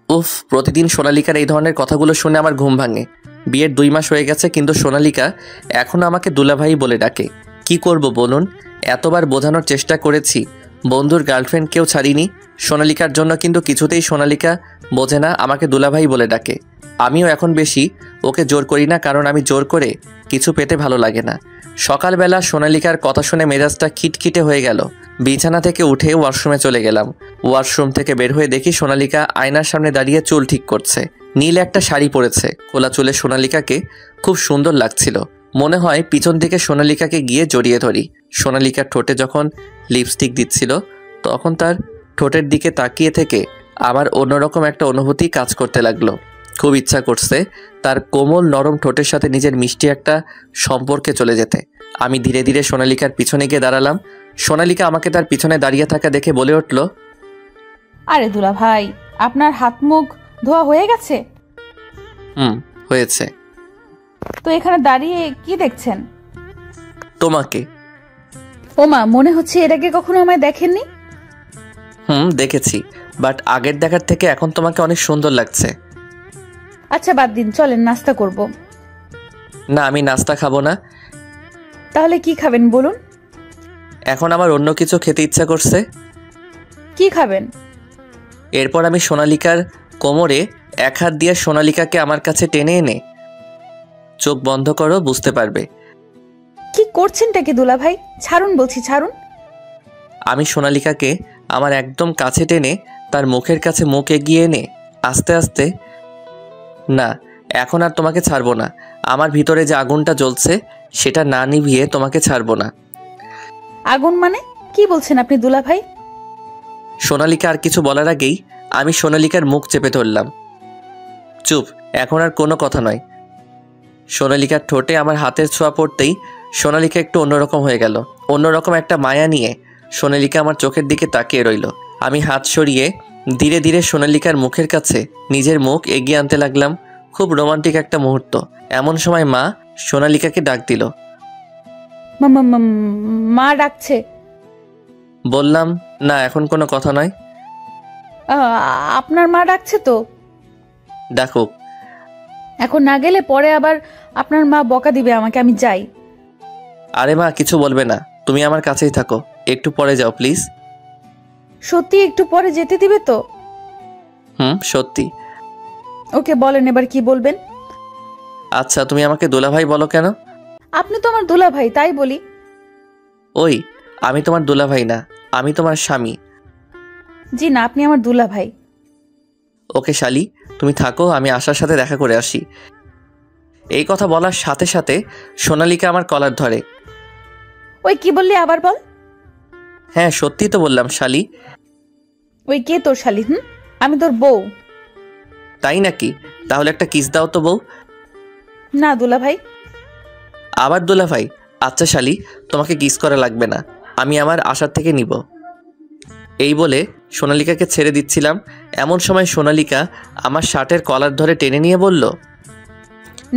উফ, প্রতিদিন সোনালিকার এই ধরনের কথাগুলো শুনে আমার ঘুম ভাঙে। বিয়ের 2 মাস হয়ে গেছে, কিন্তু সোনালিকা এখনও আমাকে দুলাভাই বলে ডাকে। কি করব বলুন? এতবার বোঝানোর চেষ্টা করেছি, বন্ধুর গার্লফ্রেন্ডকেও ছাড়িনি। সোনালিকার জন্য কিন্তু কিছুতেই সোনালিকা বোঝে না, আমাকে দুলাভাই বলে ডাকে। আমিও এখন বেশি ওকে জোর করি না, কারণ আমি জোর করে কিছু পেতে ভালো লাগে না। সকালবেলা সোনালিকার কথা শুনে মেজাজটা খিটখিটে হয়ে গেল। বিছানা থেকে উঠে ওয়াশরুমে চলে গেলাম। ওয়াশরুম থেকে বের হয়ে দেখি সোনালিকা আয়নার সামনে দাঁড়িয়ে চুল ঠিক করছে। নীল একটা শাড়ি পরেছে, খোলা চুলে সোনালিকাকে খুব সুন্দর লাগছিল। মনে হয় পিছন থেকে সোনালিকাকে গিয়ে জড়িয়ে ধরি। সোনালিকার ঠোঁটে যখন লিপস্টিক দিচ্ছিল, তখন তার ঠোঁটের দিকে তাকিয়ে থেকে আমার অন্যরকম একটা অনুভূতি কাজ করতে লাগলো। খুব ইচ্ছা করছে তার কোমল নরম ঠোঁটের সাথে নিজের মিষ্টি একটা সম্পর্কে চলে যেতে। আমি ধীরে ধীরে সোনালিকার পিছনে গিয়ে দাঁড়ালাম। সোনালিকা আমাকে তার পিছনে দাঁড়িয়ে থাকা দেখে বলে উঠল, আরে দুলাভাই, আপনার হাত মুখ ধোয়া হয়ে গেছে? হয়েছে। তো এখানে দাঁড়িয়ে কি দেখছেন? তোমাকে। ওমা, মনে হচ্ছে এর আগে কখনো আমায় দেখেননি। দেখেছি, বাট আগের দেখার থেকে এখন তোমাকে অনেক সুন্দর লাগছে। আচ্ছা বাদ দিন, চলেন নাস্তা করব। না, আমি নাস্তা খাবো না। তাহলে কি খাবেন বলুন? এখন আমার অন্য কিছু খেতে ইচ্ছা করছে। কি খাবেন? এরপর আমি সোনালিকার কোমরে এক হাত দিয়ে সোনালিকাকে আমার কাছে টেনে এনে, চোখ বন্ধ করো, বুঝতে পারবে। কি করছেনটা কি দুলাভাই? ছাড়ুন বলছি, ছাড়ুন। আমি সোনালিকাকে আমার একদম কাছে টেনে তার মুখের কাছে মুখ এগিয়ে এনে আস্তে আস্তে, না এখন আর তোমাকে ছাড়বো না। আমার ভিতরে যে আগুনটা জ্বলছে সেটা না নিভিয়ে তোমাকে ছাড়বো না। আগুন মানে কি বলছেন আপনি দুলাভাই? সোনালিকা আর কিছু বলার আগেই আমি সোনালিকার মুখ চেপে ধরলাম। চুপ, এখন আর কোনো কথা নয়। সোনালিকার ঠোঁটে আমার হাতের ছোঁয়া পড়তেই সোনালিকা একটু অন্যরকম হয়ে গেল। অন্যরকম একটা মায়া নিয়ে সোনালিকা আমার চোখের দিকে তাকিয়ে রইল। আমি হাত সরিয়ে ধীরে ধীরে সোনালিকার মুখের কাছে নিজের মুখ এগিয়ে আনতে লাগলাম। খুব রোমান্টিক একটা মুহূর্ত। এমন সময় মা সোনালিকাকে ডাক দিল। মা ডাকছে? বললাম, না এখন কোনো কথা নয়। আপনার মা ডাকছে তো? ডাকুক। এখন না গেলে পরে আবার আপনার মা বকা দিবে আমাকে। আমি যাই। আরে মা, কিছু বলবে না, তুমি আমার কাছেই থাকো। একটু পরে যাও প্লিজ। সত্যি একটু পরে যেতে দিবে তো? সত্যি। ওকে, বলেন এবার কি বলবেন। আচ্ছা, তুমি আমাকে দুলাভাই বলো কেন? আপনি তো আমার দুলাভাই, তাই বলি। ওই, আমি তোমার দুলাভাই না, আমি তোমার স্বামী। জি না, আপনি আমার দুলাভাই। ওকে শালি, তুমি থাকো, আমি আশার সাথে দেখা করে আসি। এই কথা বলার সাথে সাথে সোনালিকা আমার কলার ধরে। ওই কি বললি, আবার বল। হ্যাঁ সত্যি তো বললাম শালি। ওই কে তোর শালি? আমি তোর বউ। তাই নাকি? তাহলে একটা কিস দাও তো বউ। না দুলাভাই। আবার দুলাভাই? আচ্ছা শালি, তোমাকে কিস করা লাগবে না, আমি আমার আশার থেকে নিব। এই বলে সোনালিকাকে ছেড়ে দিচ্ছিলাম, এমন সময় সোনালিকা আমার শার্টের কলার ধরে টেনে নিয়ে বলল,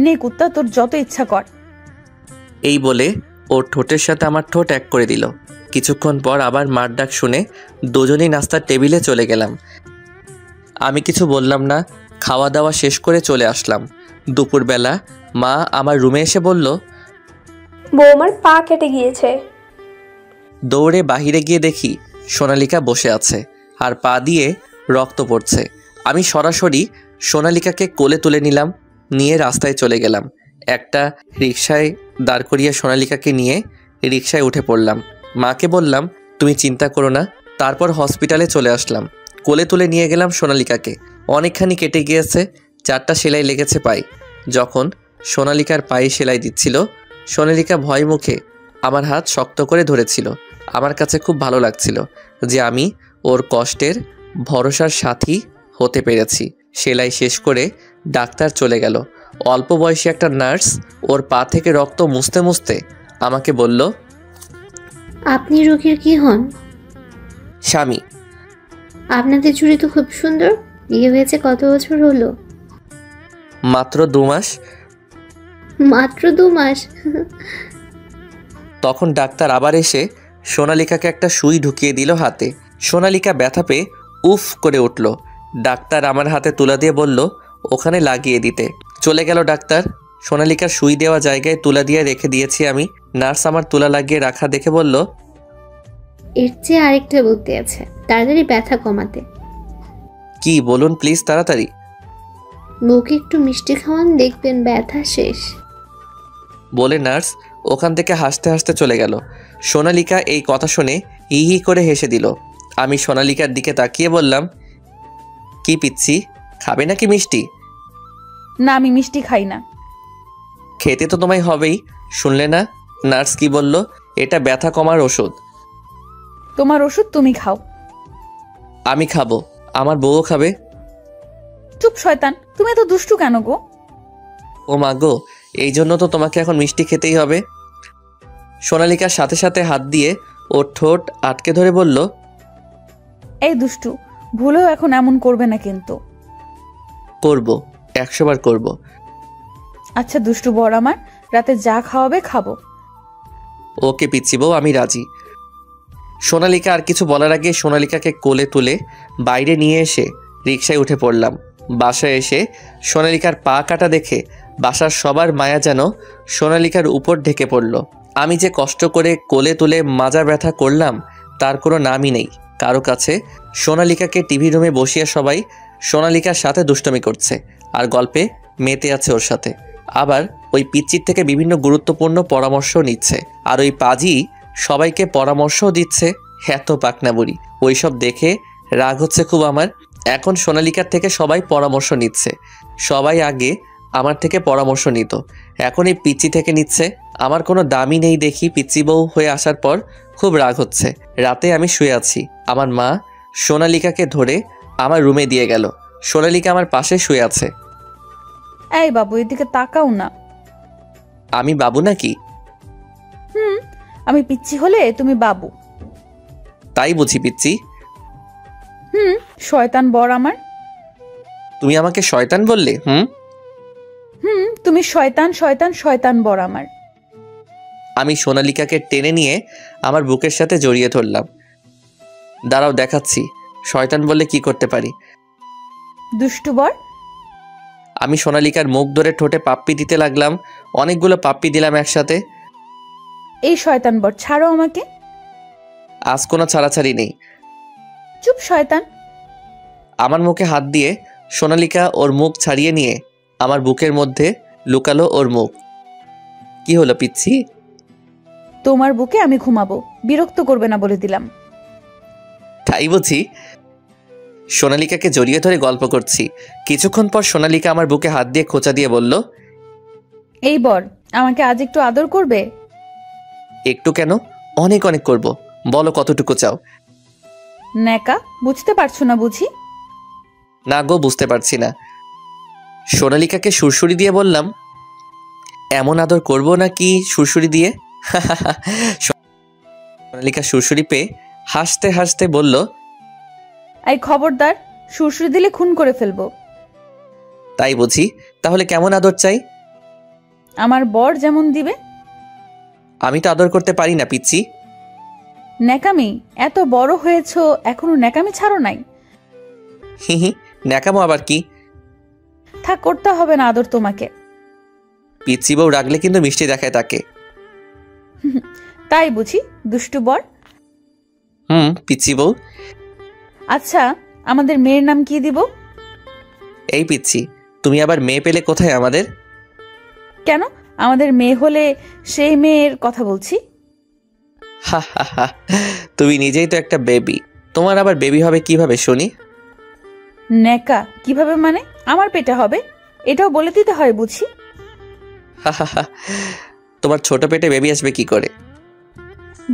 নে কুত্তা, তোর যত ইচ্ছা কর। এই বলে ওর ঠোঁটের সাথে আমার ঠোঁট এক করে দিল। কিছুক্ষণ পর আবার মার ডাক শুনে দুজনেই নাস্তার টেবিলে চলে গেলাম। আমি কিছু বললাম না, খাওয়া দাওয়া শেষ করে চলে আসলাম। দুপুরবেলা মা আমার রুমে এসে বলল, বৌমার পা কেটে গিয়েছে। দৌড়ে বাহিরে গিয়ে দেখি সোনালিকা বসে আছে আর পা দিয়ে রক্ত পড়ছে। আমি সরাসরি সোনালিকাকে কোলে তুলে নিলাম, নিয়ে রাস্তায় চলে গেলাম। একটা রিকশায় দাঁড় করিয়ে সোনালিকাকে নিয়ে রিকশায় উঠে পড়লাম। মাকে বললাম, তুমি চিন্তা করো না। তারপর হসপিটালে চলে আসলাম। কোলে তুলে নিয়ে গেলাম সোনালিকাকে। অনেকখানি কেটে গিয়েছে, 4টা সেলাই লেগেছে পায়ে। যখন সোনালিকার পায়ে সেলাই দিচ্ছিল, সোনালিকা ভয় মুখে আমার হাত শক্ত করে ধরেছিল। আমার কাছে খুব ভালো লাগছিল যে আমি ওর কষ্টের ভরসার সাথী হতে পেরেছি। সেলাই শেষ করে ডাক্তার চলে গেল। অল্প বয়সী একটা নার্স ওর পা থেকে রক্ত মুছতে মুছতে আমাকে বলল, আপনি রোগীর কি হন? স্বামী। আপনাদের জুড়ি তো খুব সুন্দর। বিয়ে হয়েছে কত বছর হলো? মাত্র 2 মাস। মাত্র 2 মাস? তখন ডাক্তার আবার এসে সোনালিকাকে একটা সুই ঢুকিয়ে দিল হাতে। সোনালিকা ব্যথা পেয়ে উফ করে উঠল। ডাক্তার আমার হাতে তুলা দিয়ে বলল, ওখানে লাগিয়ে দিতে। চলে গেল ডাক্তার। সোনালিকার সুই দেওয়া জায়গায় তুলা দিয়ে রেখে দিয়েছি আমি। নার্স আমার তুলা লাগিয়ে রাখা দেখে বলল, এর চেয়ে আরেকটা বুদ্ধি আছে তাড়াতাড়ি ব্যথা কমাতে। কি বলুন প্লিজ তাড়াতাড়ি। মুখে একটু মিষ্টি খাওয়ান, দেখবেন ব্যথা শেষ। বলে নার্স ওখান থেকে হাসতে হাসতে চলে গেল। সোনালিকা এই কথা শুনে হি হি করে হেসে দিল। আমি সোনালিকার দিকে তাকিয়ে বললাম, কি পিচ্ছি, খাবে নাকি মিষ্টি? না, আমি মিষ্টি খাই না। খেতে তো তোমায় হবেই। শুনলে না নার্স কি বলল? এটা ব্যথা কমার ওষুধ। তোমার ওষুধ তুমি খাও। আমি খাবো, আমার বউও খাবে। চুপ শয়তান, তুমি এত দুষ্টু কেন গো? ও মা গো, এই জন্য তো তোমাকে এখন মিষ্টি খেতেই হবে। সোনালিকার সাথে সাথে হাত দিয়ে ওর ঠোঁট আটকে ধরে বলল, এই দুষ্টু, ভুলেও এখন এমন করবে না কিন্তু। করব, 100 বার করব। আচ্ছা দুষ্টু বর আমার, রাতে যা খাওয়াবে খাবো। ওকে পিচ্ছি বউ, আমি রাজি। সোনালিকা আর কিছু বলার আগে সোনালিকাকে কোলে তুলে বাইরে নিয়ে এসে রিকশায় উঠে পড়লাম। বাসায় এসে সোনালিকার পা কাটা দেখে বাসার সবার মায়া যেন সোনালিকার উপর ঢেকে পড়ল। আমি যে কষ্ট করে কোলে তুলে মাজা ব্যথা করলাম তার কোনো নামই নেই কারো কাছে। সোনালিকাকে টিভি রুমে বসিয়ে সবাই সোনালিকার সাথে দুষ্টমি করছে আর গল্পে মেতে আছে ওর সাথে। আবার ওই পিচ্চির থেকে বিভিন্ন গুরুত্বপূর্ণ পরামর্শ নিচ্ছে। আর ওই পাজি সবাইকে পরামর্শও দিচ্ছে। এত পাকনা বুড়ি। ওইসব দেখে রাগ হচ্ছে খুব আমার। এখন সোনালিকার থেকে সবাই পরামর্শ নিচ্ছে। সবাই আগে আমার থেকে পরামর্শ নিত, এখন এই পিচ্চি থেকে নিচ্ছে। আমার কোনো দামই নেই দেখি পিচ্চি বউ হয়ে আসার পর খুব রাগ হচ্ছে। রাতে আমি শুয়ে আছি, আমার মা সোনালিকাকে ধরে আমার রুমে দিয়ে গেল। সোনালিকা আমার পাশে শুয়ে আছে। এই বাবু, এদিকে তাকাও না। আমি বাবু নাকি? আমি পিচ্ছি হলে তুমি বাবু। তাই বুঝি পিচ্চি? শয়তান বর আমার। তুমি আমাকে শয়তান বললে? তুমি শয়তান শয়তান শয়তান বর আমার। আমি সোনালিকাকে টেনে নিয়ে আমার বুকের সাথে জড়িয়ে ধরলাম। দাঁড়াও দেখাচ্ছি শয়তান বললে কি করতে পারি। দুষ্টু বর। আমি সোনালিকার মুখ ধরে ঠোঁটে পাপ্পি দিতে লাগলাম। অনেকগুলো পাপ্পি দিলাম একসাথে। এই শয়তান বর, ছাড়ো আমাকে। আজ কোনো ছাড়াছাড়ি নেই। চুপ শয়তান। আমার মুখে হাত দিয়ে সোনালিকা ওর মুখ ছাড়িয়ে নিয়ে আমার বুকের মধ্যে লুকালো ওর মুখ। কি হলো পিচ্ছি? তোমার বুকে আমি ঘুমাবো, বিরক্ত করবে না বলে দিলাম। তাই বুঝি? সোনালিকাকে জড়িয়ে ধরে গল্প করছি। কিছুক্ষণ পর সোনালিকা আমার বুকে হাত দিয়ে খোঁচা দিয়ে বলল, এই বর, আমাকে আজ একটু আদর করবে? একটু কেন, অনেক অনেক করব। বলো কতটুকু চাও? নেকা, বুঝতে পারছো না বুঝি? না গো, বুঝতে পারছি না। সোনালিকাকে সুরসুরি দিয়ে বললাম, এমন আদর করব নাকি সুরসুরি দিয়ে? সোনালিকা সুরসুরি পেয়ে হাসতে হাসতে বলল, এই খবরদার, সুরসুরি দিলে খুন করে ফেলবো। তাই বুঝি? তাহলে কেমন আদর চাই? আমার বর যেমন দিবে। আমি তো আদর করতে পারি না পিচ্ছি। ন্যাকামি, এত বড় হয়েছো এখনো ন্যাকামি ছাড়ো নাই? হি হি, ন্যাকামো আবার কি? থাক, করতে হবে না আদর তোমাকে। পিচ্ছি বউ রাগলে কিন্তু মিষ্টি দেখায় তাকে। তাই বুঝি দুষ্টু বর? পিচ্ছি বউ। আচ্ছা, আমাদের মেয়ের নাম কি দিব? এই পিচ্ছি, তুমি আবার মেয়ে পেলে কোথায় আমাদের? কেন, আমাদের মেয়ে হলে সেই মেয়ের কথা বলছি। হা হা হা, তুমি নিজেই তো একটা বেবি, তোমার আবার বেবি হবে কিভাবে শুনি? নেকা, কিভাবে মানে? আমার পেটে হবে, এটাও বলে দিতে হয় বুঝি? হা হা হা, তোমার ছোট পেটে বেবি আসবে কি করে?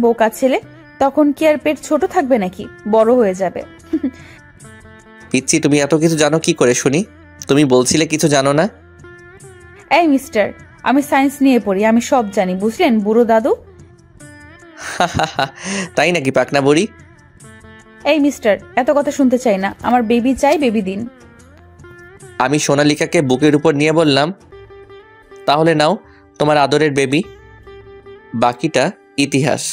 বোকা ছেলে, তখন কি আর পেট ছোট থাকবে নাকি, বড় হয়ে যাবে। পিচ্ছি, তুমি এত কিছু জানো কি করে শুনি? তুমি বলছিলে কিছু জানো না। এই মিস্টার, আমি সায়েন্স নিয়ে পড়ি, আমি সব জানি, বুঝলেন বুড়ো দাদু? তাই নাকি পাকনা বুড়ি? এই মিস্টার, এত কথা শুনতে চাই না, আমার বেবি চাই, বেবি দিন। আমি সোনালিকাকে বুকের উপর নিয়ে বললাম, তাহলে নাও তোমার আদরের বেবি, বাকিটা ইতিহাস।